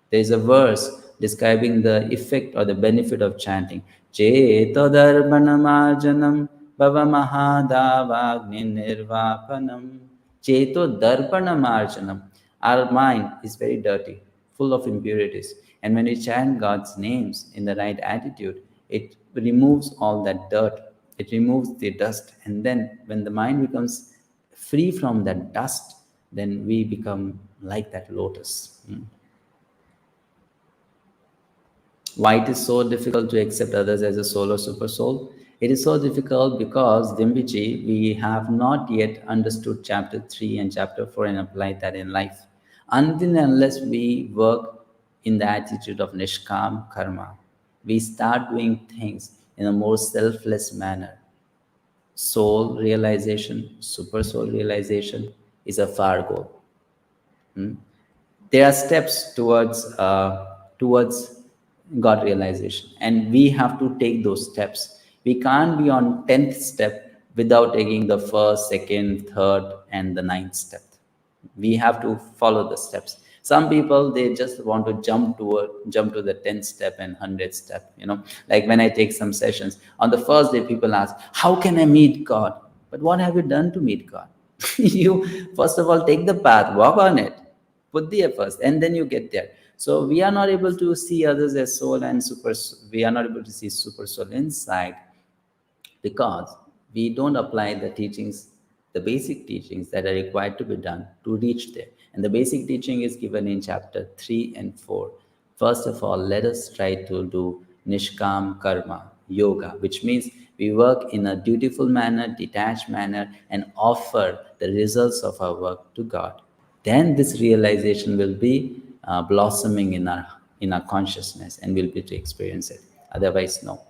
There is a verse describing the effect or the benefit of chanting. Cetodarpanamarjanam bhavamahadavagninirvapanam. Cetodarpanamarjanam. Our mind is very dirty, full of impurities. And when we chant God's names in the right attitude, it removes all that dirt. It removes the dust. And then when the mind becomes free from that dust, then we become like that lotus. Why it is so difficult to accept others as a soul or super soul? It is so difficult because, Dimbiji, we have not yet understood chapter 3 and chapter 4 and applied that in life. Until and unless we work in the attitude of nishkam karma, we start doing things in a more selfless manner. Soul realization, super soul realization is a far goal. There are steps towards God realization, and we have to take those steps. We can't be on 10th step without taking the first, second, third, and the 9th step. We have to follow the steps. Some people, they just want to jump to the 10th step and 100th step. Like when I take some sessions, on the first day, people ask, "How can I meet God?" But what have you done to meet God? You first of all take the path, walk on it, put the efforts, and then you get there. So we are not able to see others as soul and super. We are not able to see super soul inside because we don't apply the teachings, the basic teachings that are required to be done to reach there. And the basic teaching is given in chapter 3 and 4. First of all, let us try to do nishkam karma, yoga, which means we work in a dutiful manner, detached manner, and offer the results of our work to God. Then this realization will be blossoming in our consciousness, and we'll be able to experience it. Otherwise, no.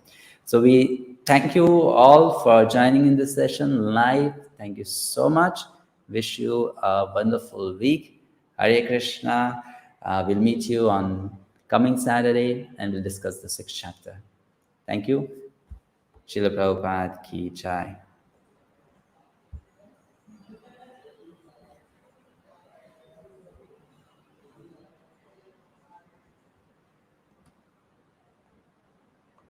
So we thank you all for joining in this session live. Thank you so much. Wish you a wonderful week. Hare Krishna. We'll meet you on coming Saturday, and we'll discuss the 6th chapter. Thank you. Srila Prabhupada ki jai.